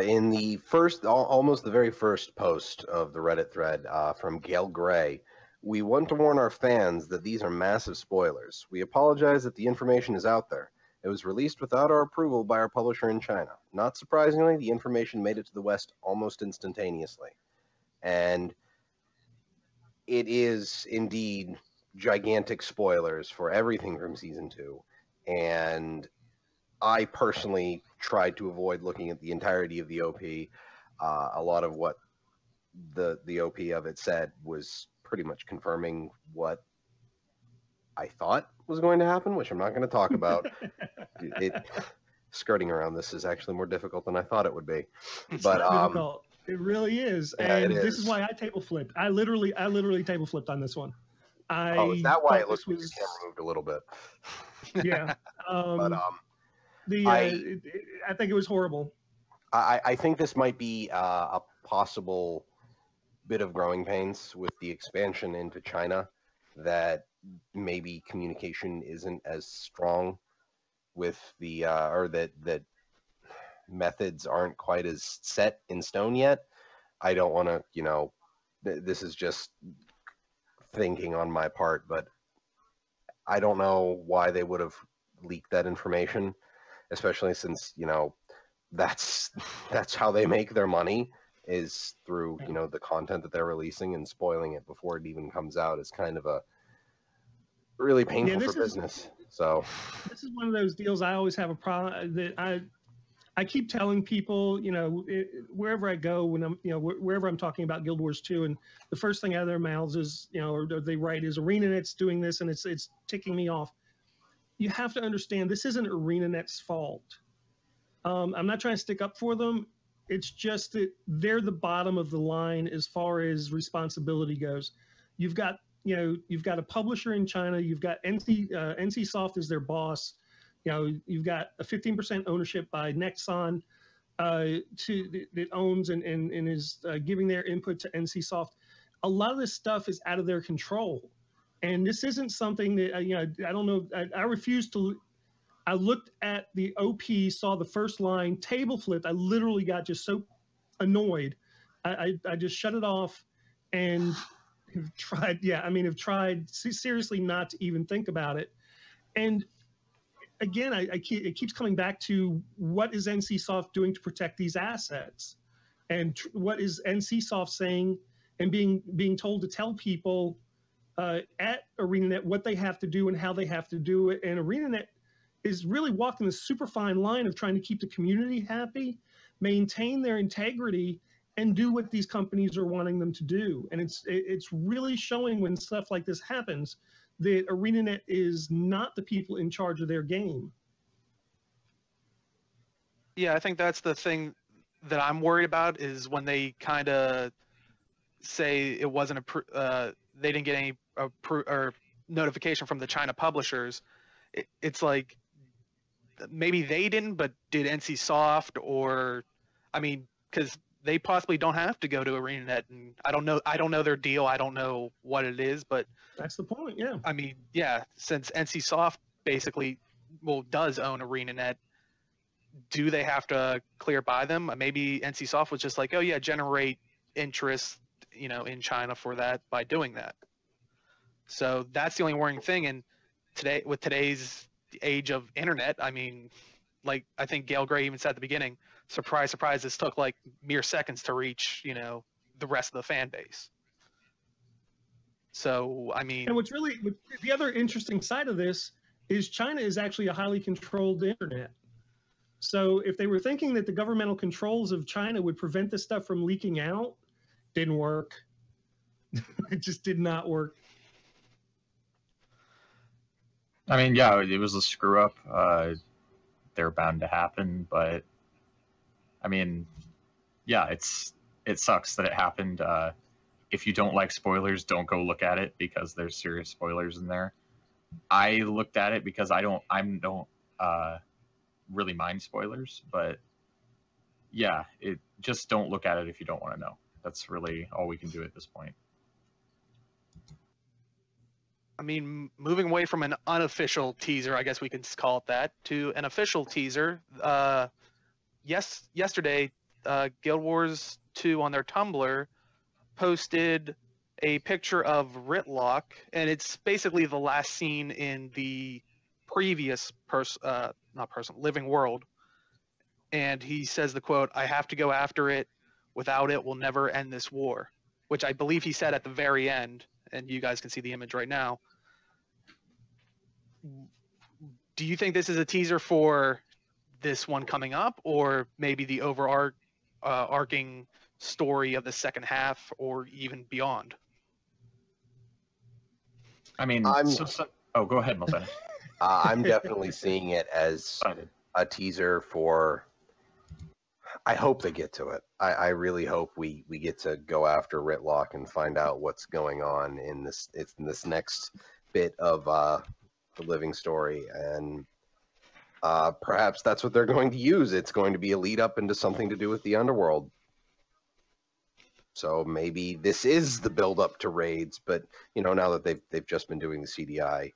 In the almost the very first post of the Reddit thread from Gail Gray, we want to warn our fans that these are massive spoilers. We apologize that the information is out there. It was released without our approval by our publisher in China. Not surprisingly, the information made it to the West almost instantaneously. And it is indeed gigantic spoilers for everything from Season 2. And I personally tried to avoid looking at the entirety of the OP. A lot of what the OP of it said was pretty much confirming what I thought was going to happen, which I'm not going to talk about. Skirting around this is actually more difficult than I thought it would be. But difficult. It really is. Yeah, and it this is is why I table flipped. I literally table flipped on this one. is that why it looks like the camera moved a little bit? Yeah. But I think it was horrible. I think this might be a possible bit of growing pains with the expansion into China, that maybe communication isn't as strong with the or that methods aren't quite as set in stone yet. I don't want to, this is just thinking on my part, but I don't know why they would have leaked that information, especially since, that's how they make their money, is through, the content that they're releasing, and spoiling it before it even comes out is kind of a really painful for business. So this is one of those deals I always have a problem that I keep telling people, wherever I go, when I'm, wherever I'm talking about Guild Wars 2, and the first thing out of their mouths is, or they write is ArenaNet's doing this and it's ticking me off. You have to understand, this isn't ArenaNet's fault. I'm not trying to stick up for them. It's just that they're the bottom of the line as far as responsibility goes. You've got a publisher in China. You've got NCSoft as their boss. You've got a 15% ownership by Nexon that owns and is giving their input to NCSoft. A lot of this stuff is out of their control, and this isn't something that I don't know. I refuse to. I looked at the OP, saw the first line, table flipped. I literally got just so annoyed. I just shut it off and have tried seriously not to even think about it. And again, it keeps coming back to, what is NCSoft doing to protect these assets? And what is NCSoft saying and being told to tell people at ArenaNet what they have to do and how they have to do it. And ArenaNet is really walking the super fine line of trying to keep the community happy, maintain their integrity, and do what these companies are wanting them to do. And it's really showing when stuff like this happens that ArenaNet is not the people in charge of their game. Yeah, I think that's the thing that I'm worried about is when they kind of say it wasn't they didn't get any or notification from the China publishers. It's like maybe they didn't, but did NCSoft or, I mean, because they possibly don't have to go to ArenaNet, and I don't know their deal. I don't know what it is, but that's the point. Yeah. I mean, yeah, since NCSoft basically does own ArenaNet, do they have to clear by them? Maybe NCSoft was just like, oh yeah, generate interest, in China for that by doing that. So that's the only worrying thing. And with today's age of internet, I mean, like I think Gail Gray even said at the beginning, surprise, surprise, this took like mere seconds to reach, the rest of the fan base. So, I mean, and what's really the other interesting side of this is China is actually a highly controlled internet. So if they were thinking that the governmental controls of China would prevent this stuff from leaking out, didn't work. It just did not work. I mean, yeah, it was a screw up. They're bound to happen, but I mean, yeah, it sucks that it happened. If you don't like spoilers, don't go look at it because there's serious spoilers in there. I looked at it because I don't really mind spoilers, but yeah, just don't look at it if you don't want to know. That's really all we can do at this point. I mean, moving away from an unofficial teaser, I guess we can call it that, to an official teaser. Yesterday, Guild Wars 2 on their Tumblr posted a picture of Ritlock, and it's basically the last scene in the previous Living World. And he says the quote, "I have to go after it. Without it, we'll never end this war," which I believe he said at the very end, and you guys can see the image right now. Do you think this is a teaser for this one coming up, or maybe the overarching story of the second half, or even beyond? I mean, oh, go ahead, Melvin. I'm definitely seeing it as a teaser for. I hope they get to it. I really hope we get to go after Ritlock and find out what's going on in this next bit of the living story, and perhaps that's what they're going to use. It's going to be a lead up into something to do with the underworld. So maybe this is the build up to raids, but now that they've just been doing the CDI,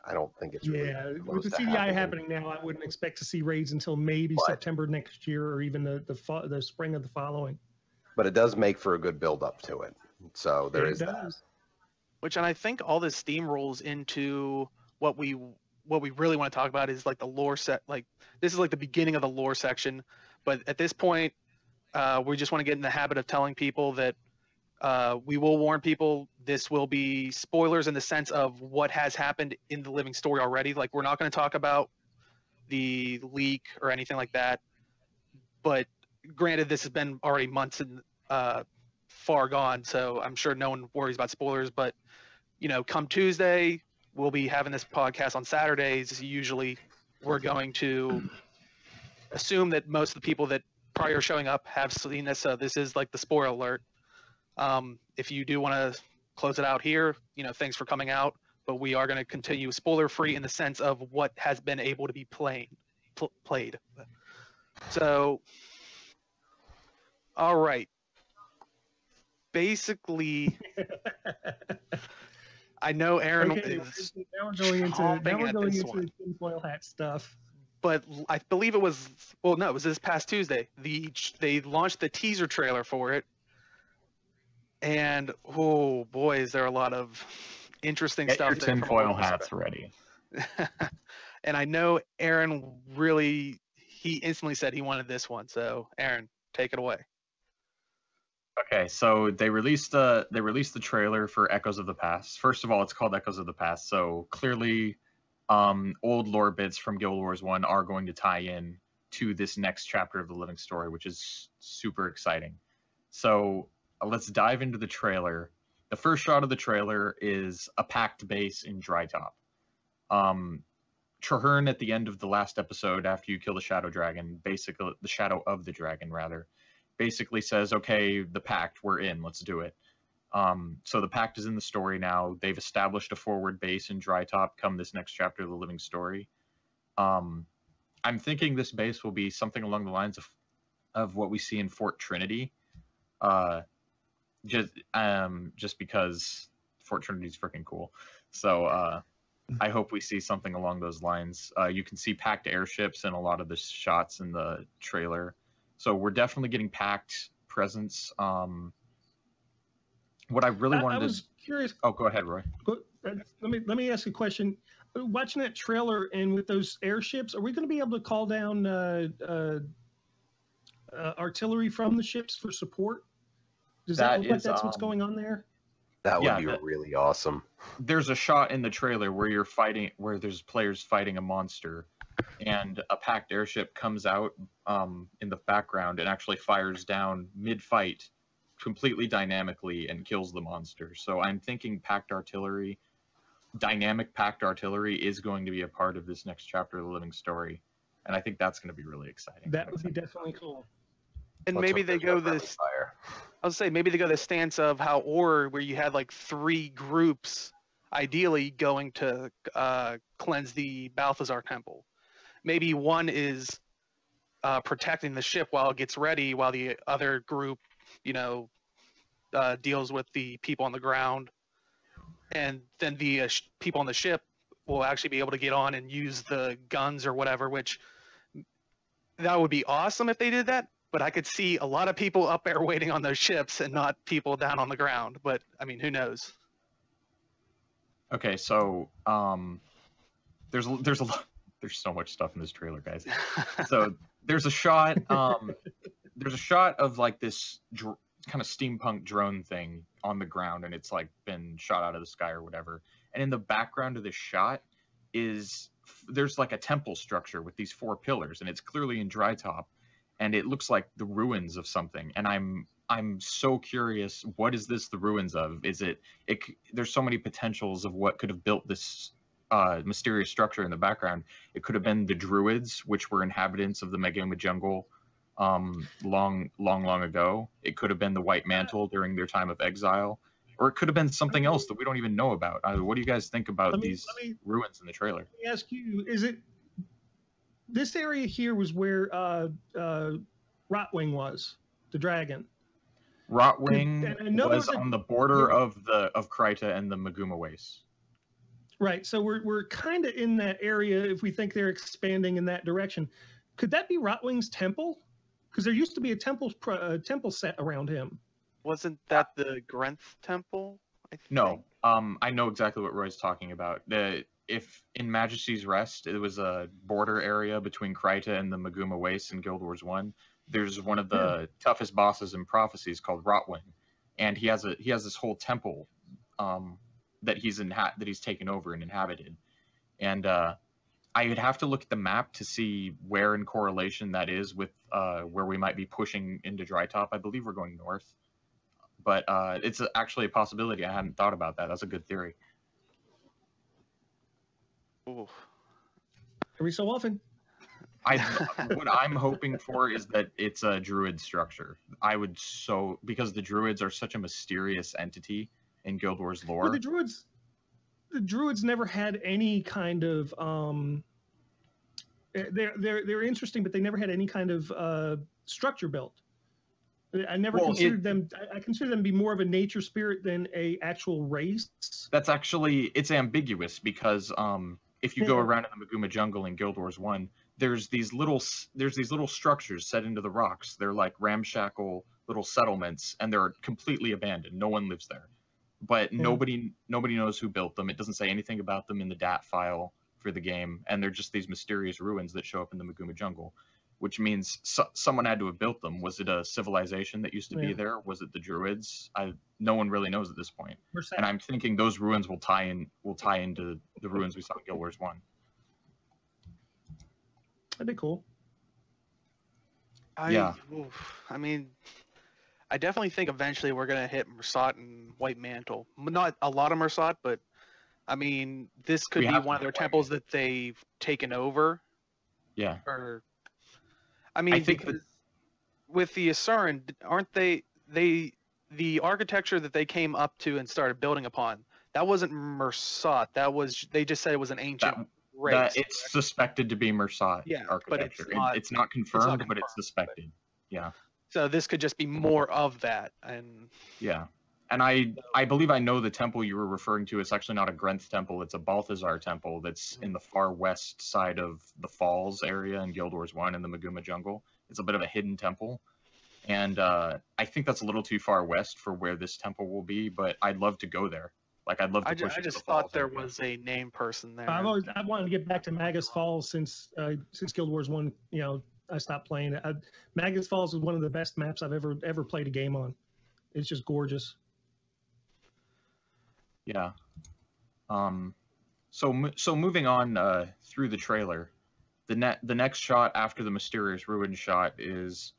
I don't think it's really with the CDI happening now. I wouldn't expect to see raids until maybe September next year, or even the spring of the following. But it does make for a good build up to it. So there is that. Which, and I think all this steamrolls into what we really want to talk about is like the lore set. Like this is like the beginning of the lore section, but at this point, we just want to get in the habit of telling people that we will warn people. This will be spoilers in the sense of what has happened in the living story already. Like we're not going to talk about the leak or anything like that. But granted, this has been already months and far gone, so I'm sure no one worries about spoilers. But come Tuesday, we'll be having this podcast on Saturdays. Usually, we're going to assume that most of the people that probably are showing up have seen this. So this is like the spoiler alert. If you do want to close it out here, thanks for coming out. But we are going to continue spoiler-free in the sense of what has been able to be played. So, all right. Basically, I know Aaron is now we're going into tinfoil hat stuff. But I believe it was this past Tuesday. They launched the teaser trailer for it, and oh boy, is there a lot of interesting stuff. Get your tinfoil hats ready. And I know Aaron he instantly said he wanted this one. So Aaron, take it away. Okay, so they released the trailer for Echoes of the Past. First of all, it's called Echoes of the Past, so clearly, old lore bits from Guild Wars 1 are going to tie in to this next chapter of the living story, which is super exciting. So let's dive into the trailer. The first shot of the trailer is a packed base in Drytop. Traherne at the end of the last episode, after you kill the Shadow Dragon, basically the Shadow of the Dragon rather, basically says, "Okay, the Pact, we're in. Let's do it." So the Pact is in the story now. They've established a forward base in Drytop. Come this next chapter of the living story. I'm thinking this base will be something along the lines of what we see in Fort Trinity. Just because Fort Trinity is freaking cool. So I hope we see something along those lines. You can see packed airships in a lot of the shots in the trailer. So we're definitely getting packed presence. What I really wanted I was curious. Oh, go ahead, Roy. Let me ask you a question. Watching that trailer and with those airships, are we going to be able to call down artillery from the ships for support? Does that look like that's what's going on there? That would be really awesome. There's a shot in the trailer where there's players fighting a monster, and a packed airship comes out in the background and actually fires down mid-fight completely dynamically and kills the monster. So I'm thinking dynamic packed artillery is going to be a part of this next chapter of the living story, and I think that's going to be really exciting. That would be definitely cool. And maybe they go this. I would say maybe they go the stance of how where you had like 3 groups, ideally going to cleanse the Balthazar Temple. Maybe one is protecting the ship while it gets ready, while the other group, deals with the people on the ground, and then the people on the ship will actually be able to get on and use the guns or whatever. Which that would be awesome if they did that. But I could see a lot of people up there waiting on those ships and not people down on the ground. But I mean, who knows? Okay, so there's so much stuff in this trailer, guys. So there's a shot of like this kind of steampunk drone thing on the ground, and it's like been shot out of the sky or whatever. And in the background of this shot there's like a temple structure with these 4 pillars, and it's clearly in Drytop. And it looks like the ruins of something, and I'm so curious. What is this the ruins of? Is it? There's so many potentials of what could have built this mysterious structure in the background. It could have been the Druids, which were inhabitants of the Maguma jungle long ago. It could have been the White Mantle during their time of exile, or it could have been something else that we don't even know about. What do you guys think about these ruins in the trailer? Let me ask you: is it? This area here was where Rotwing was, the dragon. Rotwing was on the border of Kryta and the Maguma Wastes. Right, so we're kind of in that area if we think they're expanding in that direction. Could that be Rotwing's temple? Because there used to be a temple set around him. Wasn't that the Grenth temple? No, I know exactly what Roy's talking about. If in Majesty's Rest, it was a border area between Kryta and the Maguma Wastes in Guild Wars 1. There's one of the toughest bosses in Prophecies called Rotwing, and he has this whole temple that he's taken over and inhabited. And I would have to look at the map to see where in correlation that is with where we might be pushing into Drytop. I believe we're going north, but it's actually a possibility. I hadn't thought about that. That's a good theory. Ooh. Every so often. What I'm hoping for is that it's a druid structure. Because the druids are such a mysterious entity in Guild Wars lore. Well, the druids never had any kind of they're interesting, but they never had any kind of structure built. I considered them. I consider them to be more of a nature spirit than a actual race. It's ambiguous because if you go around in the Maguma jungle in Guild Wars 1, there's these little structures set into the rocks. They're like ramshackle little settlements, and they're completely abandoned. No one lives there, but nobody knows who built them. It doesn't say anything about them in the DAT file for the game, and they're just these mysterious ruins that show up in the Maguma jungle. which means someone had to have built them. Was it a civilization that used to be there? Was it the Druids? No one really knows at this point. And I'm thinking those ruins will tie into the ruins we saw in Guild Wars 1. That'd be cool. I mean, I definitely think eventually we're gonna hit Mersat and White Mantle. Not a lot of Mersat, but I mean, this could be one of their temples that they've taken over. Yeah. Or, I mean, I think with the Asuran, aren't they the architecture that they came up to and started building upon? That wasn't Mersat. They just said it was an ancient race. It's suspected to be Mersat architecture. But it's not confirmed, but it's suspected. Yeah. So this could just be more of that, and yeah. And I believe I know the temple you were referring to. It's actually not a Grenth temple. It's a Balthazar temple that's in the far west side of the Falls area in Guild Wars 1 in the Maguma jungle. It's a bit of a hidden temple. And I think that's a little too far west for where this temple will be, but I'd love to go there. Like, I'd love to push it. I just thought there was a name person there. I've wanted to get back to Magus Falls since Guild Wars 1, I stopped playing it. Magus Falls is one of the best maps I've ever played a game on. It's just gorgeous. Yeah. So moving on through the trailer, the next shot after the mysterious ruin shot is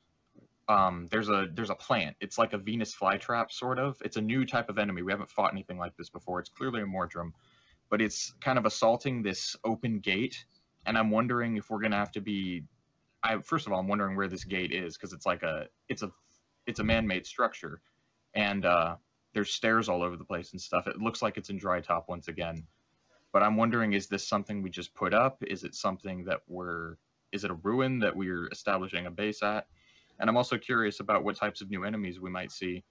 there's a plant. It's like a Venus flytrap sort of. It's a new type of enemy. We haven't fought anything like this before. It's clearly a Mordrum, but it's kind of assaulting this open gate. And I'm wondering if we're gonna have to be. First of all, I'm wondering where this gate is, because it's a man-made structure, and there's stairs all over the place and stuff. It looks like it's in Dry Top once again. But I'm wondering, is this something we just put up? Is it something that is it a ruin that we're establishing a base at? And I'm also curious about what types of new enemies we might see.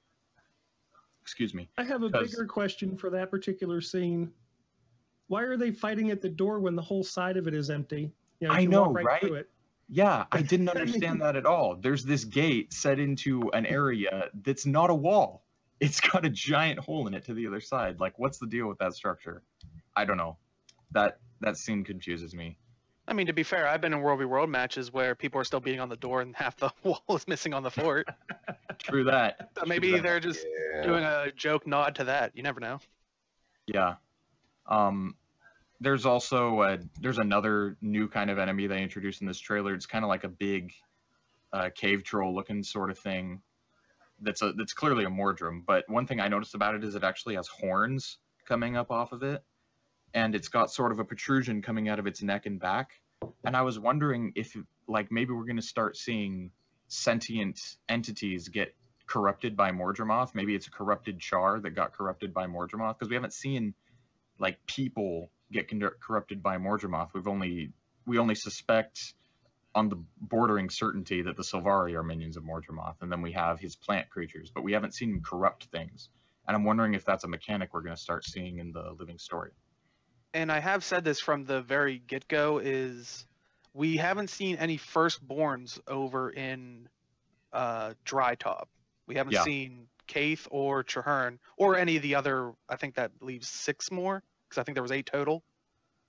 Excuse me. I have a bigger question for that particular scene. Why are they fighting at the door when the whole side of it is empty? I know, right? Through it. Yeah, I didn't understand that at all. There's this gate set into an area that's not a wall. It's got a giant hole in it to the other side. Like, what's the deal with that structure? I don't know. That scene confuses me. I mean, to be fair, I've been in World v. World matches where people are still beating on the door and half the wall is missing on the fort. True that. So maybe they're just doing a joke nod to that. You never know. Yeah. There's also there's another new kind of enemy they introduced in this trailer. It's kind of like a big cave troll looking sort of thing. That's clearly a Mordrum, but one thing I noticed about it is it actually has horns coming up off of it, and it's got sort of a protrusion coming out of its neck and back. And I was wondering if, like, maybe we're going to start seeing sentient entities get corrupted by Mordremoth. Maybe it's a corrupted Char that got corrupted by Mordremoth, because we haven't seen, like, people get corrupted by Mordremoth. We only suspect on the bordering certainty that the Sylvari are minions of Mordremoth, and then we have his plant creatures, but we haven't seen him corrupt things. And I'm wondering if that's a mechanic we're going to start seeing in the living story. And I have said this from the very get-go, is we haven't seen any firstborns over in Dry Top. We haven't seen Kaith or Traherne, or any of the other, I think that leaves 6 more, because I think there was 8 total.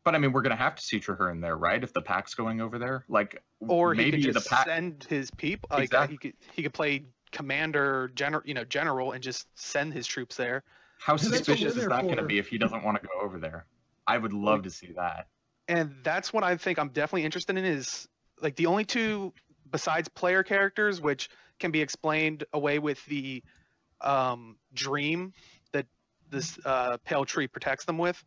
But I mean, we're gonna have to see Traherne there, right? If the pack's going over there, like, or maybe he could just send his people. Like, exactly. He could play commander, general, and just send his troops there. How suspicious is that going to be if he doesn't want to go over there? I would love to see that. And that's what I think I'm definitely interested in, is like the only 2 besides player characters, which can be explained away with the dream that this pale tree protects them with.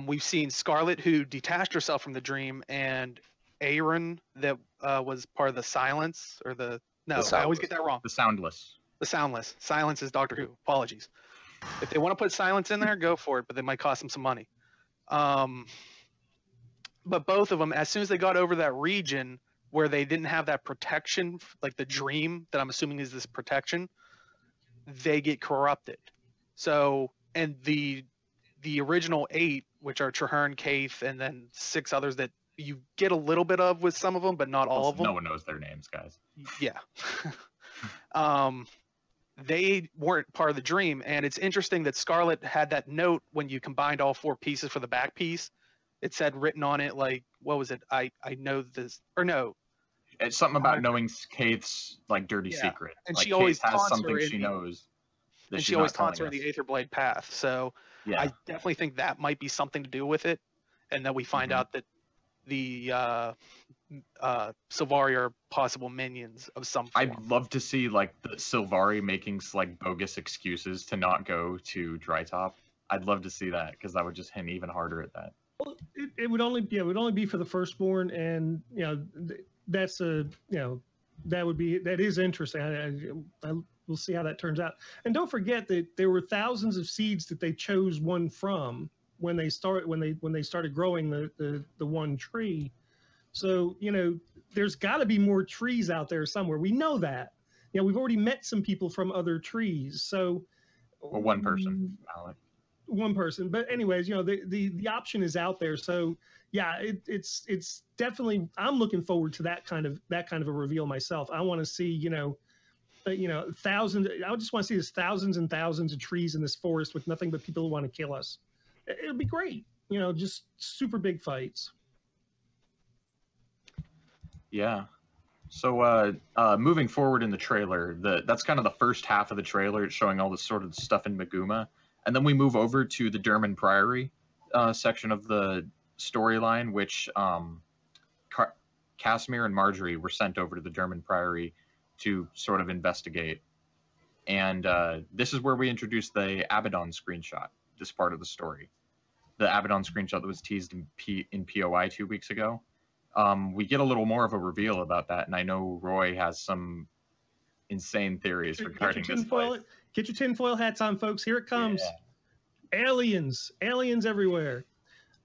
We've seen Scarlet, who detached herself from the dream, and Aaron, that was part of the Silence, or I always get that wrong. The Soundless. The Soundless. Silence is Doctor Who. Apologies. If they want to put Silence in there, go for it, but they might cost them some money. But both of them, as soon as they got over that region where they didn't have that protection, like the dream that I'm assuming is this protection, they get corrupted. So, and the original 8, which are Traherne, Kaith, and then 6 others that you get a little bit of with some of them, but not all of them. No one knows their names, guys. Yeah. They weren't part of the dream, and it's interesting that Scarlet had that note when you combined all 4 pieces for the back piece. It said written on it, like, what was it? I know this, or no. it's something about knowing Kaith's like dirty Yeah. secret. And like, she always Kaith has taunts something her in she the- knows. That And she's she always not taunts her telling in the us. Aetherblade path. So Yeah. I definitely think that might be something to do with it, and that we find out that the Sylvari are possible minions of some form. I'd love to see like the Sylvari making like bogus excuses to not go to Drytop. I'd love to see that because that would just hint even harder at that. Well, it would only be for the firstborn, and that's that is interesting. We'll see how that turns out. And don't forget that there were thousands of seeds that they chose one from when they started growing the one tree. So there's got to be more trees out there somewhere. We know that. We've already met some people from other trees. So Well, one person, Alec. One person, but anyways, the option is out there. So yeah, it's definitely, I'm looking forward to that kind of a reveal myself. I want to see thousands. I just want to see this thousands and thousands of trees in this forest with nothing but people who want to kill us. It'll be great. Just super big fights. Yeah. So moving forward in the trailer, that's kind of the first half of the trailer. It's showing all this sort of stuff in Maguma. And then we move over to the Derman Priory section of the storyline, which Casimir and Marjorie were sent over to the Derman Priory to sort of investigate. And this is where we introduce the Abaddon screenshot, this part of the story. The Abaddon screenshot that was teased in POI 2 weeks ago. We get a little more of a reveal about that, and I know Roy has some insane theories regarding this place. Get your tinfoil hats on, folks. Here it comes. Yeah. Aliens everywhere.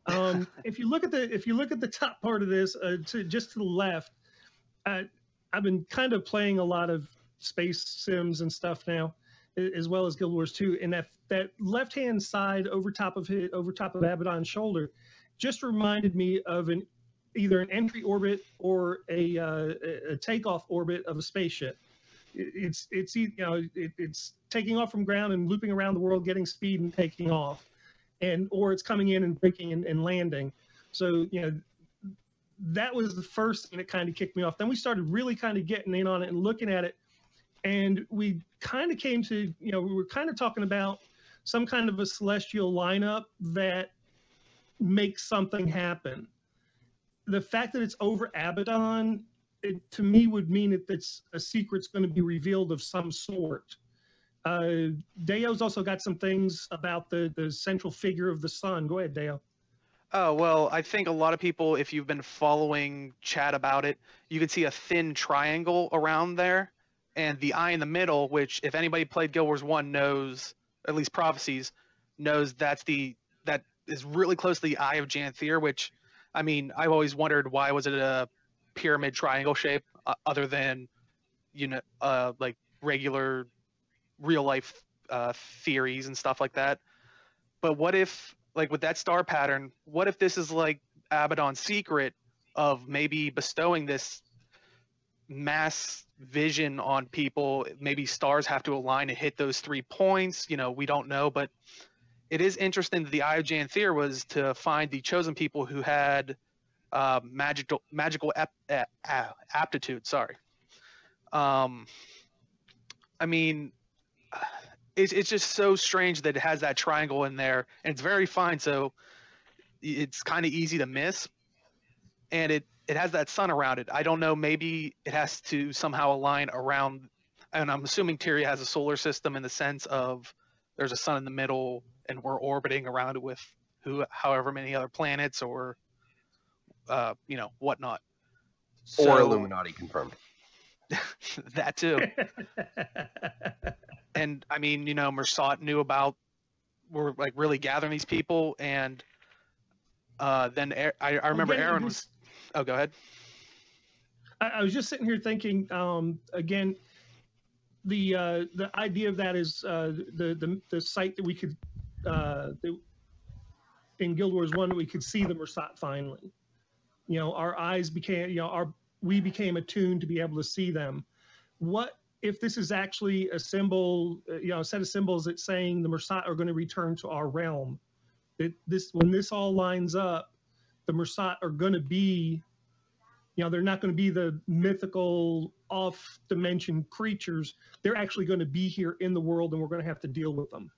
If you look at the top part of this, just to the left, I've been kind of playing a lot of space sims and stuff now, as well as Guild Wars 2. And that left-hand side over top of Abaddon's shoulder just reminded me of either an entry orbit or a takeoff orbit of a spaceship. It's taking off from ground and looping around the world, getting speed and taking off, or it's coming in and braking and landing. So that was the first thing that kind of kicked me off. Then we started really kind of getting in on it and looking at it, and we kind of came to we were kind of talking about some kind of a celestial lineup that makes something happen. The fact that it's over Abaddon, to me, would mean that a secret's going to be revealed of some sort. Deo's also got some things about the central figure of the sun. Go ahead, Deo. Oh, well, I think a lot of people, if you've been following chat about it, you can see a thin triangle around there, and the eye in the middle, which if anybody played Guild Wars 1 knows, at least Prophecies, knows that is really close to the Eye of Janthier, which, I mean, I've always wondered why was it a pyramid triangle shape other than, like regular real life theories and stuff like that. But what if, like with that star pattern, what if this is like Abaddon's secret of maybe bestowing this mass vision on people? Maybe stars have to align to hit those 3 points. We don't know, but it is interesting that the Eye of Janthier was to find the chosen people who had magical aptitude. Sorry. I mean, it's just so strange that it has that triangle in there, and it's very fine, so it's kind of easy to miss. And it has that sun around it. I don't know, maybe it has to somehow align around, and I'm assuming Tyria has a solar system in the sense of there's a sun in the middle, and we're orbiting around it with however many other planets or whatnot. Or Illuminati confirmed. That too. And I mean, Mersat knew about, we're like really gathering these people, and then I remember Aaron was. Oh, go ahead. I was just sitting here thinking, again, the idea of that is the site that we could in Guild Wars 1 we could see the Mersat finally. Our eyes became we became attuned to be able to see them. What if this is actually a symbol, a set of symbols that's saying the Mersat are going to return to our realm? When this all lines up, the Mersat are going to be They're not going to be the mythical off-dimension creatures. They're actually going to be here in the world, and we're going to have to deal with them.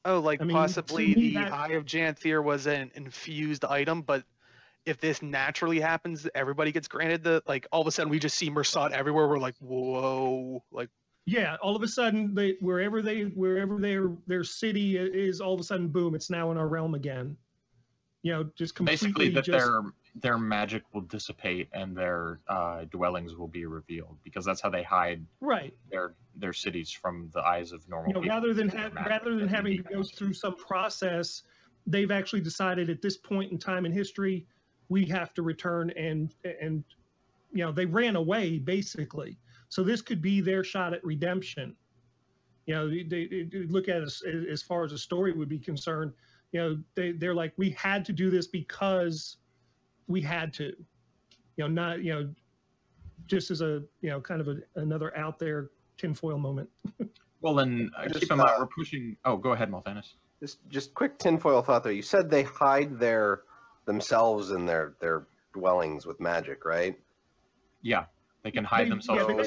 Oh, like I mean, possibly to me, the Eye of Janthier was an infused item, but if this naturally happens, everybody gets granted the, like, all of a sudden we just see Mersat everywhere. We're like, whoa, like. Yeah, all of a sudden, wherever their city is, all of a sudden, boom, it's now in our realm again. Just completely. Basically, that their magic will dissipate and their dwellings will be revealed, because that's how they hide their cities from the eyes of normal people. Rather than having to go through some process, they've actually decided at this point in time in history, we have to return and they ran away basically. So this could be their shot at redemption. They look at it as far as the story would be concerned. They're like, we had to do this because we had to. Not just as a kind of another out there tinfoil moment. Well, then keep in mind we're pushing. Oh, go ahead, Malthanis. Just quick tinfoil thought there. You said they hide themselves in their dwellings with magic, right? Yeah, they can hide themselves. Yeah, they've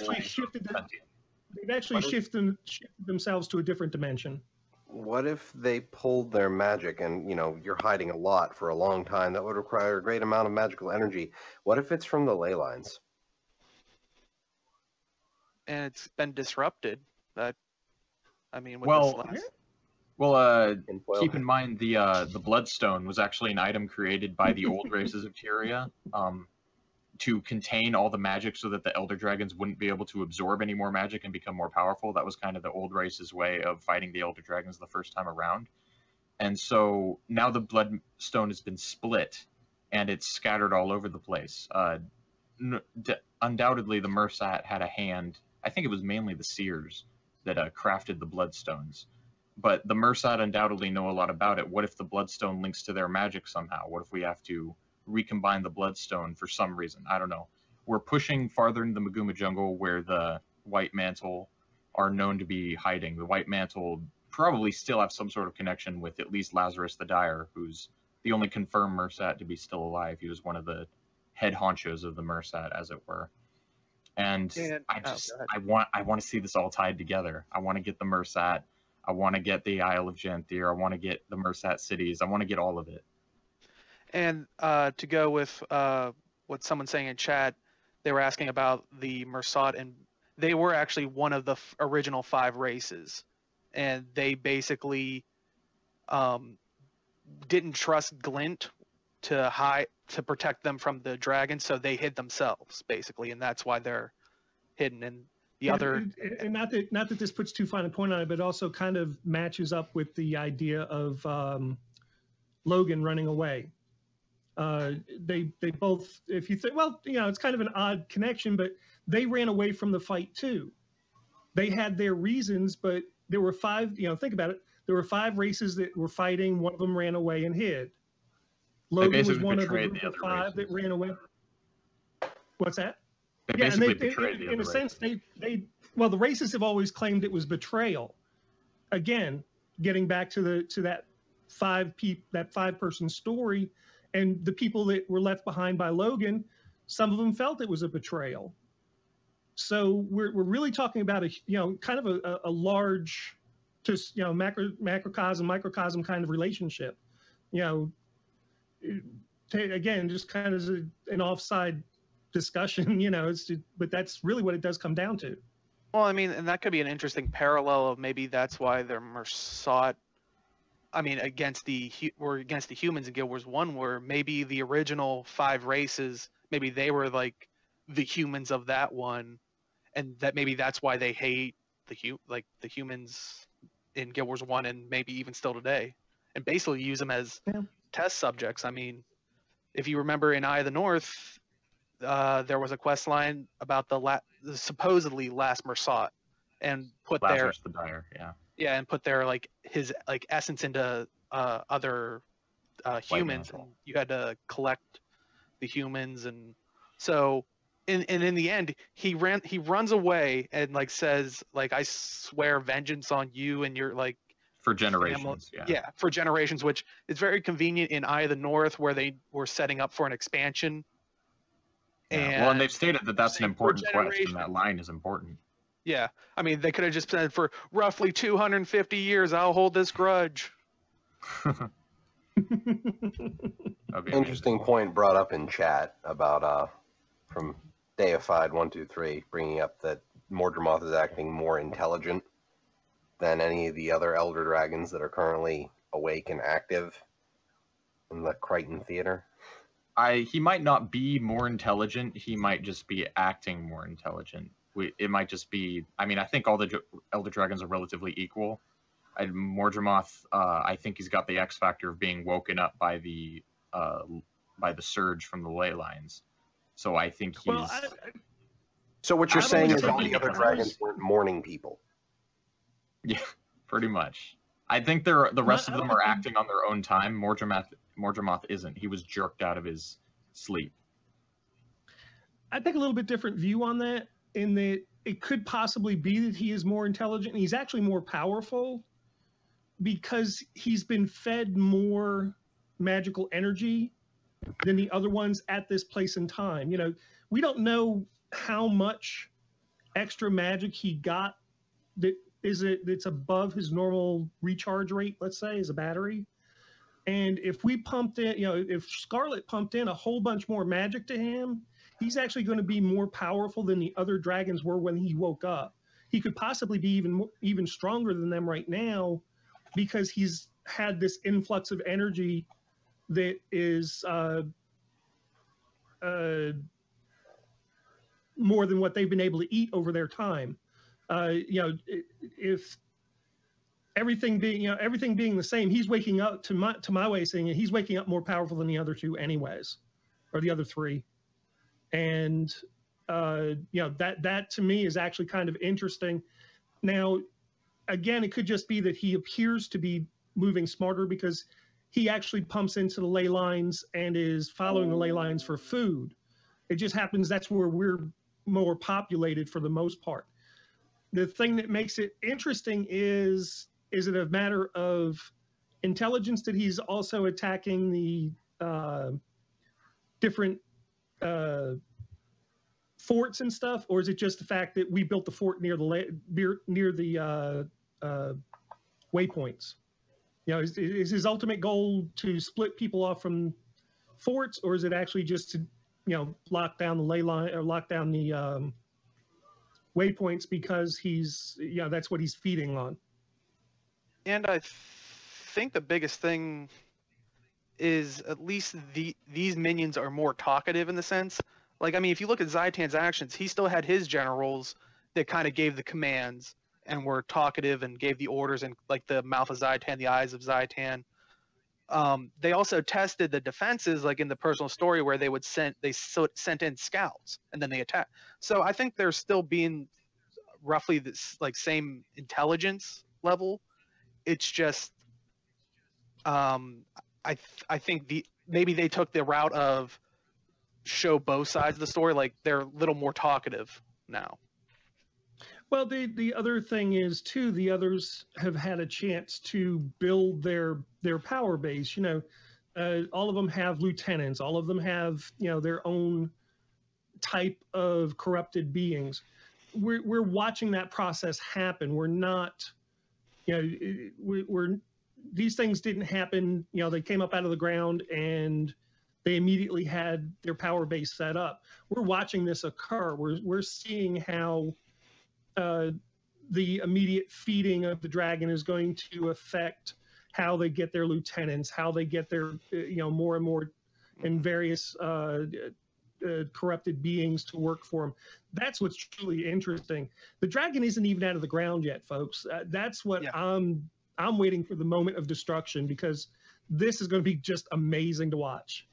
actually shifted themselves to a different dimension. What if they pulled their magic and, you're hiding a lot for a long time? That would require a great amount of magical energy. What if it's from the ley lines? And it's been disrupted. Keep in mind the Bloodstone was actually an item created by the old races of Tyria to contain all the magic so that the Elder Dragons wouldn't be able to absorb any more magic and become more powerful. That was kind of the old race's way of fighting the Elder Dragons the first time around. And so now the Bloodstone has been split and it's scattered all over the place. Undoubtedly, the Mersat had a hand. I think it was mainly the Seers that crafted the Bloodstones. But the Mersat undoubtedly know a lot about it. What if the Bloodstone links to their magic somehow? What if we have to recombine the Bloodstone for some reason? I don't know. We're pushing farther into the Maguma jungle where the White Mantle are known to be hiding. The White Mantle probably still have some sort of connection with at least Lazarus the Dire, who's the only confirmed Mersat to be still alive. He was one of the head honchos of the Mersat, as it were. And I want to see this all tied together. I want to get the Mersat. I want to get the Isle of Janthier. I want to get the Mersat cities. I want to get all of it. And to go with what someone's saying in chat, they were asking about the Mersat, and they were actually one of the original 5 races. And they basically didn't trust Glint to protect them from the dragon, so they hid themselves, basically, and that's why they're hidden. And the other... And not that this puts too fine a point on it, but also kind of matches up with the idea of Logan running away. They both, if you think, well, it's kind of an odd connection, but they ran away from the fight too. They had their reasons, but there were 5, think about it. There were 5 races that were fighting. One of them ran away and hid. Logan was one of the group of 5 that ran away. What's that? They betrayed the in a sense, the races have always claimed it was betrayal. Again, getting back to that 5-person story. And the people that were left behind by Logan, some of them felt it was a betrayal. So we're really talking about kind of a large, just macrocosm, microcosm kind of relationship. Again, just kind of an offside discussion. But that's really what it does come down to. Well, I mean, and that could be an interesting parallel of maybe that's why they're Mersat. I mean, against the humans in Guild Wars 1, where maybe the original 5 races, maybe they were like the humans of that one, and that maybe that's why they hate the humans in Guild Wars 1, and maybe even still today, and basically use them as test subjects. I mean, if you remember in Eye of the North, there was a quest line about the supposedly last Mersat, and put Lazarus the Dire, yeah, and put their his essence into other humans, and you had to collect the humans, and so in the end he runs away and says I swear vengeance on you and your for generations, family. For generations, which is very convenient in Eye of the North, where they were setting up for an expansion, And well, and they've stated that that's an same important quest, generation. and that line is important. Yeah, I mean, they could have just said for roughly 250 years, I'll hold this grudge. Interesting point brought up in chat about from Deified123 bringing up that Mordremoth is acting more intelligent than any of the other Elder Dragons that are currently awake and active in the Crichton Theater. He might not be more intelligent. He might just be acting more intelligent. It might just be. I mean, I think all the Elder Dragons are relatively equal. Mordremoth, I think he's got the X factor of being woken up by the surge from the ley lines. So I think he's. Well, So what you're I've saying always is all taken the other it- I dragons was- weren't morning people. Yeah, pretty much. I think the rest No, of them are acting on their own time. Mordremoth isn't. He was jerked out of his sleep. I take a little bit different view on that, in that it could possibly be that he is more intelligent and he's actually more powerful because he's been fed more magical energy than the other ones at this place in time. You know, we don't know how much extra magic he got that's above his normal recharge rate, let's say, as a battery. And if we pumped in, you know, if Scarlet pumped in a whole bunch more magic to him, he's actually going to be more powerful than the other dragons were when he woke up. He could possibly be even stronger than them right now because he's had this influx of energy that is more than what they've been able to eat over their time. You know, if everything being the same, he's waking up to my way saying he's waking up more powerful than the other two anyways, or the other three. And you know, that to me is actually kind of interesting. Now, again, it could just be that he appears to be moving smarter because he actually pumps into the ley lines and is following the ley lines for food. It just happens that's where we're more populated for the most part. The thing that makes it interesting is it a matter of intelligence that he's also attacking the different forts and stuff, or is it just the fact that we built the fort near the waypoints? You know, is his ultimate goal to split people off from forts, or is it actually just to, you know, lock down the ley line or lock down the waypoints because he's, you know, that's what he's feeding on? And I think the biggest thing is at least these minions are more talkative in the sense. Like, I mean, if you look at Zaitan's actions, he still had his generals that kind of gave the commands and were talkative and gave the orders, and like the mouth of Zaitan, the eyes of Zaitan. They also tested the defenses, like in the personal story, where they sent in scouts and then they attacked. So I think they're still being roughly this like same intelligence level. It's just I think maybe they took the route of show both sides of the story, like they're a little more talkative now. Well, the other thing is too, the others have had a chance to build their power base. You know, all of them have lieutenants. All of them have, you know, their own type of corrupted beings. We're watching that process happen. We're not, you know, we're these things didn't happen. You know, they came up out of the ground and they immediately had their power base set up. We're watching this occur. We're seeing how the immediate feeding of the dragon is going to affect how they get their lieutenants, how they get their, you know, more and more and various corrupted beings to work for them. That's what's truly interesting. The dragon isn't even out of the ground yet, folks. That's what I'm waiting for, the moment of destruction, because this is going to be just amazing to watch.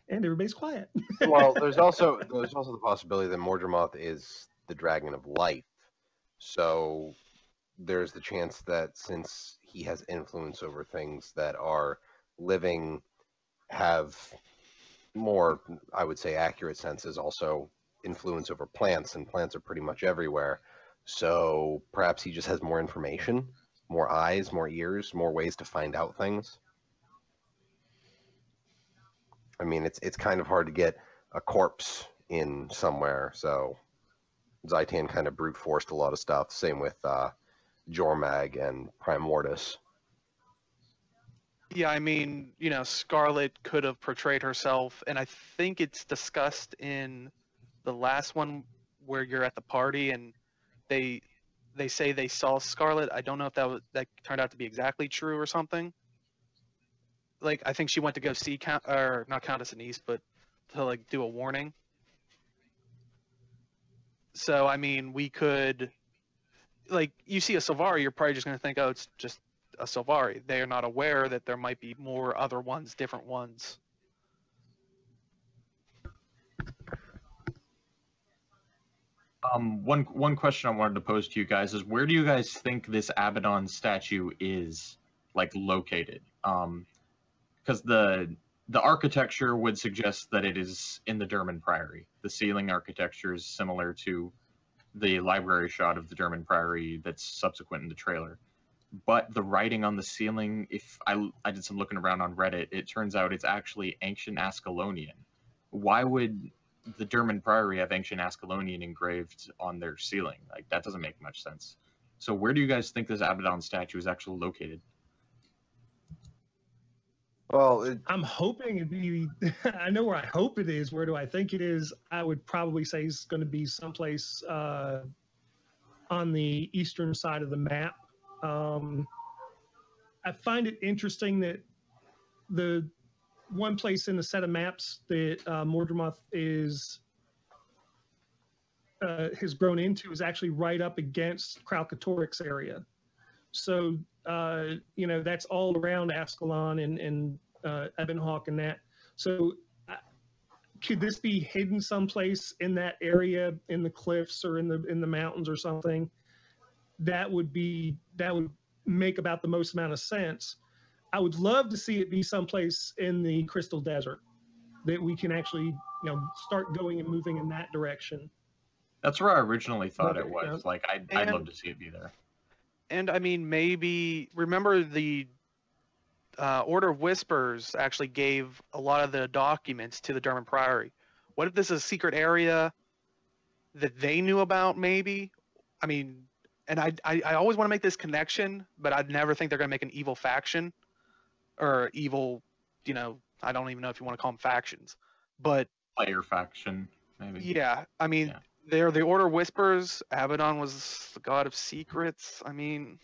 And everybody's quiet. Well, there's also the possibility that Mordremoth is the dragon of life. So there's the chance that since he has influence over things that are living, have more, I would say, accurate senses, also influence over plants, and plants are pretty much everywhere. So perhaps he just has more information, more eyes, more ears, more ways to find out things. I mean, it's kind of hard to get a corpse in somewhere, so Zaitan kind of brute forced a lot of stuff. Same with Jormag and Primordius. Yeah, I mean, you know, Scarlet could have portrayed herself, and I think it's discussed in the last one where you're at the party and they say they saw Scarlet. I don't know if that turned out to be exactly true or something. Like, I think she went to go see or not Countess Anise, but to like do a warning. So I mean, we could, like, you see a Sylvari, you're probably just going to think, oh, it's just a Sylvari. They are not aware that there might be more other ones, different ones. One question I wanted to pose to you guys is, where do you guys think this Abaddon statue is, like, located? Because the architecture would suggest that it is in the Derman Priory. The ceiling architecture is similar to the library shot of the Derman Priory that's subsequent in the trailer. But the writing on the ceiling, if I did some looking around on Reddit, it turns out it's actually ancient Ascalonian. Why would the Derman Priory have ancient Ascalonian engraved on their ceiling? Like, that doesn't make much sense. So where do you guys think this Abaddon statue is actually located? Well, I'm hoping it'd be, I know where I hope it is. Where do I think it is? I would probably say it's going to be someplace on the eastern side of the map. I find it interesting that the one place in the set of maps that Mordremoth has grown into is actually right up against Kralkatorix area. So, you know, that's all around Ascalon and Ebonhawk and that. So could this be hidden someplace in that area, in the cliffs or in the mountains or something? That would make about the most amount of sense. I would love to see it be someplace in the Crystal Desert that we can actually, you know, start going and moving in that direction. That's where I originally thought it was. Like, I'd love to see it be there. And I mean, maybe, remember the Order of Whispers actually gave a lot of the documents to the Derman Priory. What if this is a secret area that they knew about, maybe? I mean, and I always want to make this connection, but I'd never think they're going to make an evil faction or evil, you know, I don't even know if you want to call them factions, but Player faction, maybe. Yeah, I mean, they're the Order of Whispers. Abaddon was the god of secrets. I mean,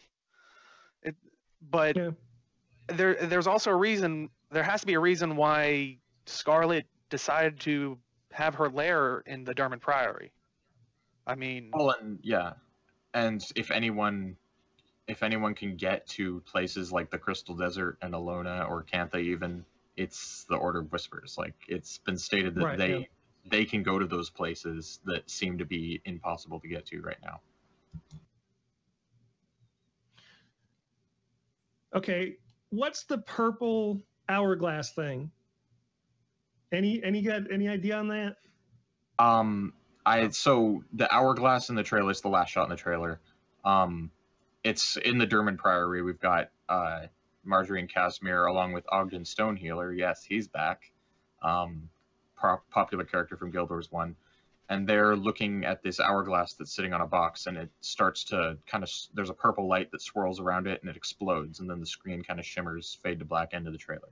there's also a reason. There has to be a reason why Scarlet decided to have her lair in the Derman Priory. I mean, and if anyone can get to places like the Crystal Desert and Alona or Cantha, even, it's the Order of Whispers. Like, it's been stated that they can go to those places that seem to be impossible to get to right now. Okay, what's the purple hourglass thing? Any idea on that? So the hourglass in the trailer is the last shot in the trailer. It's in the Derman Priory. We've got Marjorie and Casimir along with Ogden Stonehealer. Yes, he's back. Popular character from Guild Wars 1. And they're looking at this hourglass that's sitting on a box, and it starts to kind of, there's a purple light that swirls around it, and it explodes, and then the screen kind of shimmers, fade to black, end of the trailer.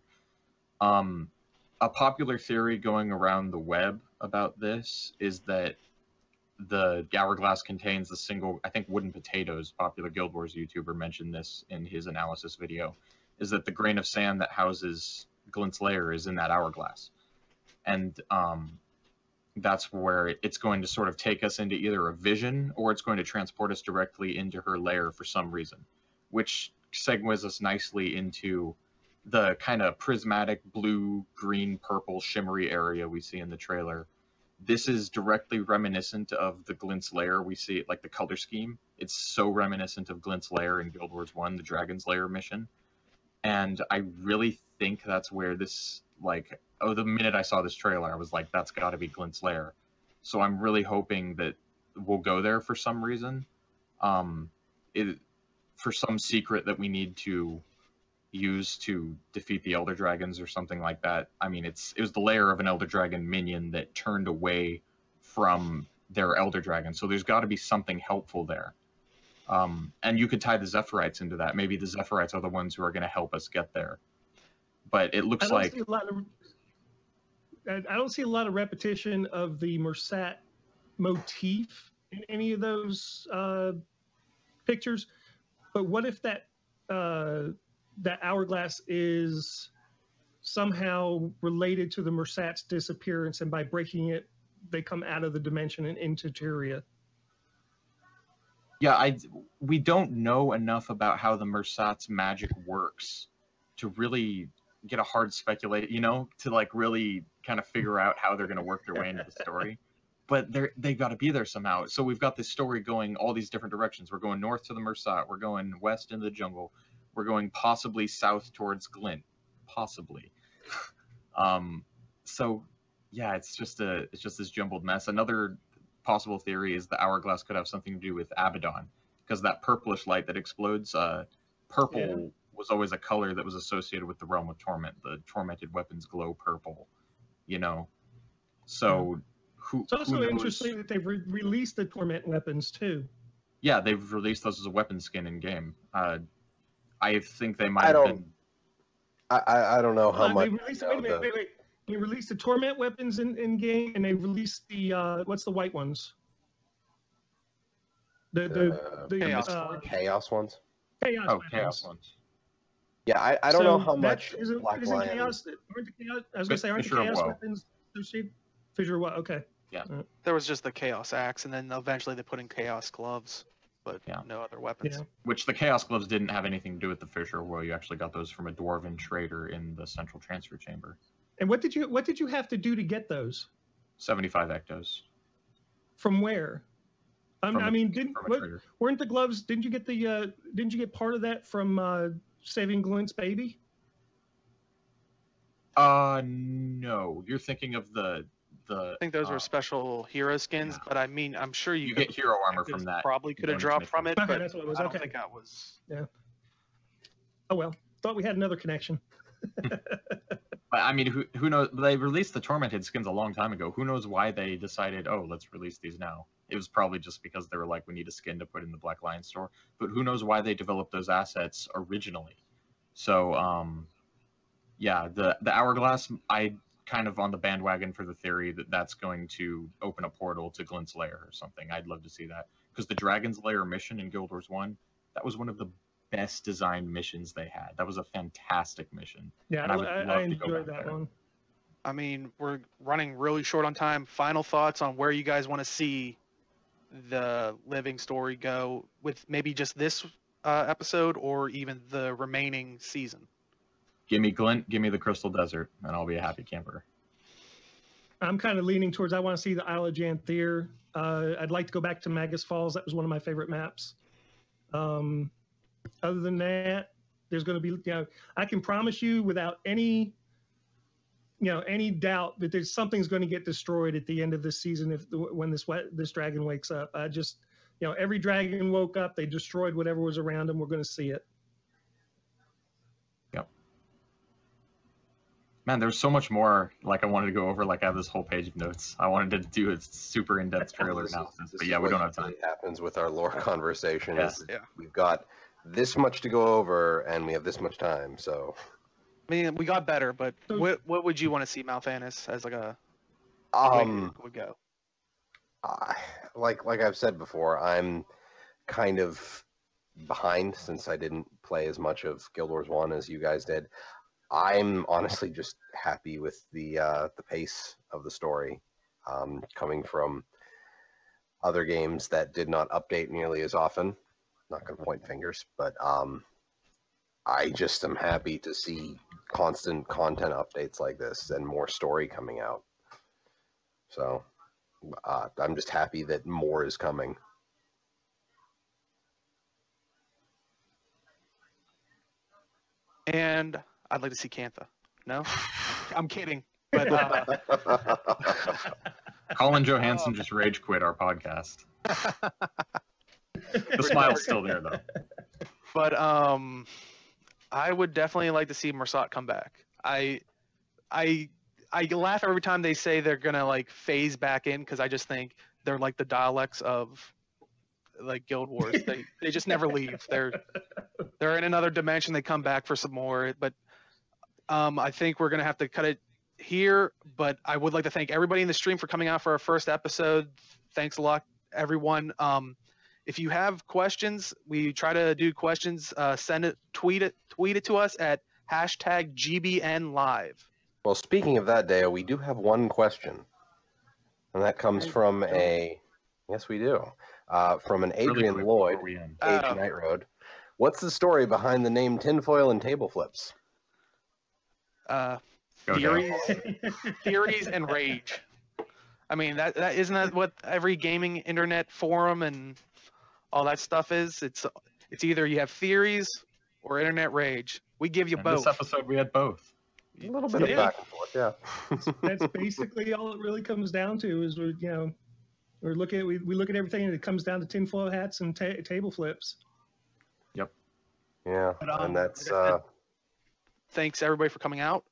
A popular theory going around the web about this is that the hourglass contains the single, I think Wooden Potatoes, popular Guild Wars YouTuber, mentioned this in his analysis video, is that the grain of sand that houses Glint's lair is in that hourglass. And that's where it's going to sort of take us into either a vision, or it's going to transport us directly into her lair for some reason, which segues us nicely into the kind of prismatic blue, green, purple, shimmery area we see in the trailer. This is directly reminiscent of the Glint's Lair. We see it, like, the color scheme. It's so reminiscent of Glint's Lair in Guild Wars 1, the Dragon's Lair mission. And I really think that's where this, like, the minute I saw this trailer, I was like, that's got to be Glint's Lair. So I'm really hoping that we'll go there for some reason. for some secret that we need to use to defeat the Elder Dragons or something like that. I mean, it was the lair of an Elder Dragon minion that turned away from their Elder Dragon. So there's got to be something helpful there. And you could tie the Zephyrite into that. Maybe the Zephyrite are the ones who are going to help us get there. But it looks like I don't see a lot of repetition of the Mersat motif in any of those pictures. But what if that that hourglass is somehow related to the Mersat's disappearance, and by breaking it, they come out of the dimension and into Tyria? Yeah, we don't know enough about how the Mersat's magic works to really get a hard speculate, to like really kind of figure out how they're going to work their way into the story. But they've got to be there somehow. So we've got this story going all these different directions. We're going north to the Mersat. We're going west into the jungle. We're going possibly south towards Glint, possibly. So yeah, it's just this jumbled mess. Another possible theory is the hourglass could have something to do with Abaddon, because that purplish light that explodes, purple was always a color that was associated with the realm of torment. The tormented weapons glow purple, So it's also interesting that they've released the torment weapons too. Yeah, they've released those as a weapon skin in game. I think they might have been. I don't know how much. Wait. They released the torment weapons in game, and they released the what's the white ones? The chaos ones. Chaos ones. Yeah, I don't know how much Black Lion. Chaos, I was gonna say, aren't the chaos weapons associated? Fissure what? Okay. Yeah. There was just the chaos axe, and then eventually they put in chaos gloves, but no other weapons. Yeah. Which the chaos gloves didn't have anything to do with the fissure. Well, you actually got those from a dwarven trader in the central transfer chamber. And what did you have to do to get those? 75 ectos. From where? Weren't the gloves? Didn't you get part of that from saving Glint's baby? No. You're thinking of the. I think those were special hero skins, but I mean, I'm sure you get hero armor from that. Probably could have dropped from it, but that's what it was. I don't think that was. Yeah. Oh well, thought we had another connection. I mean, who knows? They released the tormented skins a long time ago. Who knows why they decided, let's release these now? It was probably just because they were like, we need a skin to put in the Black Lion store. But who knows why they developed those assets originally? So, yeah, the hourglass, I kind of on the bandwagon for the theory that that's going to open a portal to Glint's Lair or something. I'd love to see that, because the Dragon's Lair mission in Guild Wars 1, that was one of the best designed missions they had. That was a fantastic mission. Yeah, I enjoyed that one. I mean, we're running really short on time. Final thoughts on where you guys want to see the living story go with maybe just this episode or even the remaining season? Give me Glint, give me the Crystal Desert, and I'll be a happy camper. I'm kind of leaning towards, I want to see the Isle of Janthier. I'd like to go back to Magus Falls. That was one of my favorite maps. Other than that, there's going to be, I can promise you without any doubt that there's something's going to get destroyed at the end of this season when this dragon wakes up. I just, every dragon woke up, they destroyed whatever was around them. We're going to see it. Yep. Man, there's so much more. Like I wanted to go over. Like I have this whole page of notes. I wanted to do a super in-depth trailer analysis, but yeah, we don't have time. It happens with our lore conversation. Yeah. We've got this much to go over, and we have this much time. So, I mean, we got better, but what would you want to see Mal'Thanis as like a would go? Like I've said before, I'm kind of behind since I didn't play as much of Guild Wars 1 as you guys did. I'm honestly just happy with the pace of the story, coming from other games that did not update nearly as often. Not going to point fingers, but I just am happy to see constant content updates like this and more story coming out. So I'm just happy that more is coming. And I'd like to see Cantha. No? I'm kidding. But Colin Johansson just rage quit our podcast. The smile's still there, though. But I would definitely like to see Mersat come back. I laugh every time they say they're gonna like phase back in because I just think they're like the Daleks of like Guild Wars. They just never leave. They're in another dimension. They come back for some more. But I think we're gonna have to cut it here. But I would like to thank everybody in the stream for coming out for our first episode. Thanks a lot, everyone. If you have questions, we try to do questions. Send it, tweet it to us at #GBNLive. Well, speaking of that, Deo, we do have one question, and that comes from yes, we do, from an Adrian Really quick, Lloyd, before we end. Age Night Road. What's the story behind the name tinfoil and table flips? Go Theories and rage. I mean, that isn't that what every gaming internet forum and all that stuff is? It's either you have theories or internet rage. We give you In both. this episode, we had both. A little bit of Yeah. back and forth, yeah. That's basically all it really comes down to. Is we look at everything, and it comes down to tinfoil hats and table flips. Yep. Yeah, But, and that's Thanks everybody for coming out.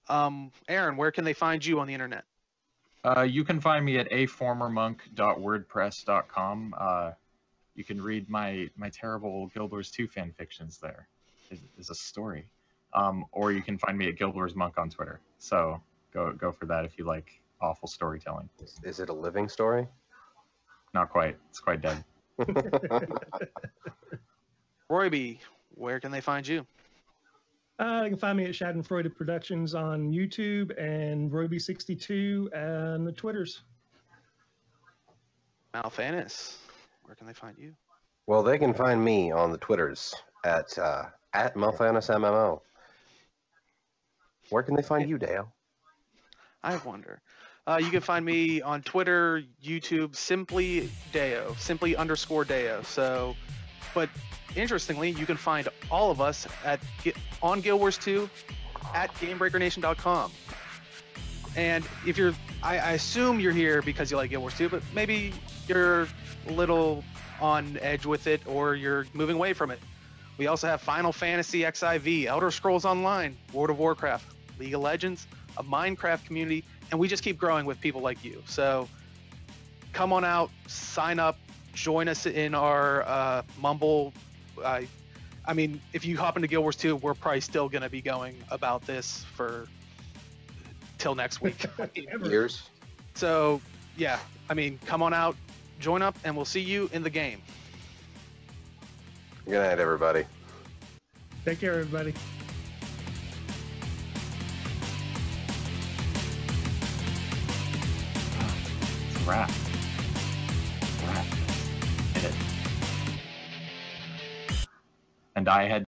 Aaron, where can they find you on the internet? You can find me at aformermonk.wordpress.com. You can read my terrible Guild Wars 2 fan fictions there. Is a story. Or you can find me at Guild Wars Monk on Twitter. So go for that if you like awful storytelling. is it a living story? Not quite. It's quite dead. Roy B, where can they find you? You can find me at Schadenfreude Productions on YouTube and Roby62 and the Twitters. Malfanis, where can they find you? Well, they can find me on the Twitters at MelfanisMMO. Where can they find you, Dale? I wonder. You can find me on Twitter, YouTube, simply Deo, simply_Deo. So, but interestingly, you can find all of us on Guild Wars 2 at GameBreakerNation.com. And if I assume you're here because you like Guild Wars 2, but maybe you're a little on edge with it or you're moving away from it. We also have Final Fantasy XIV, Elder Scrolls Online, World of Warcraft, League of Legends, a Minecraft community, and we just keep growing with people like you. So come on out, sign up, join us in our Mumble. I mean, if you hop into Guild Wars 2, we're probably still going to be going about this for till next week. Years. So yeah, I mean, come on out, join up, and we'll see you in the game. Good night, everybody. Take care, everybody. It's a wrap. Hit it. And I had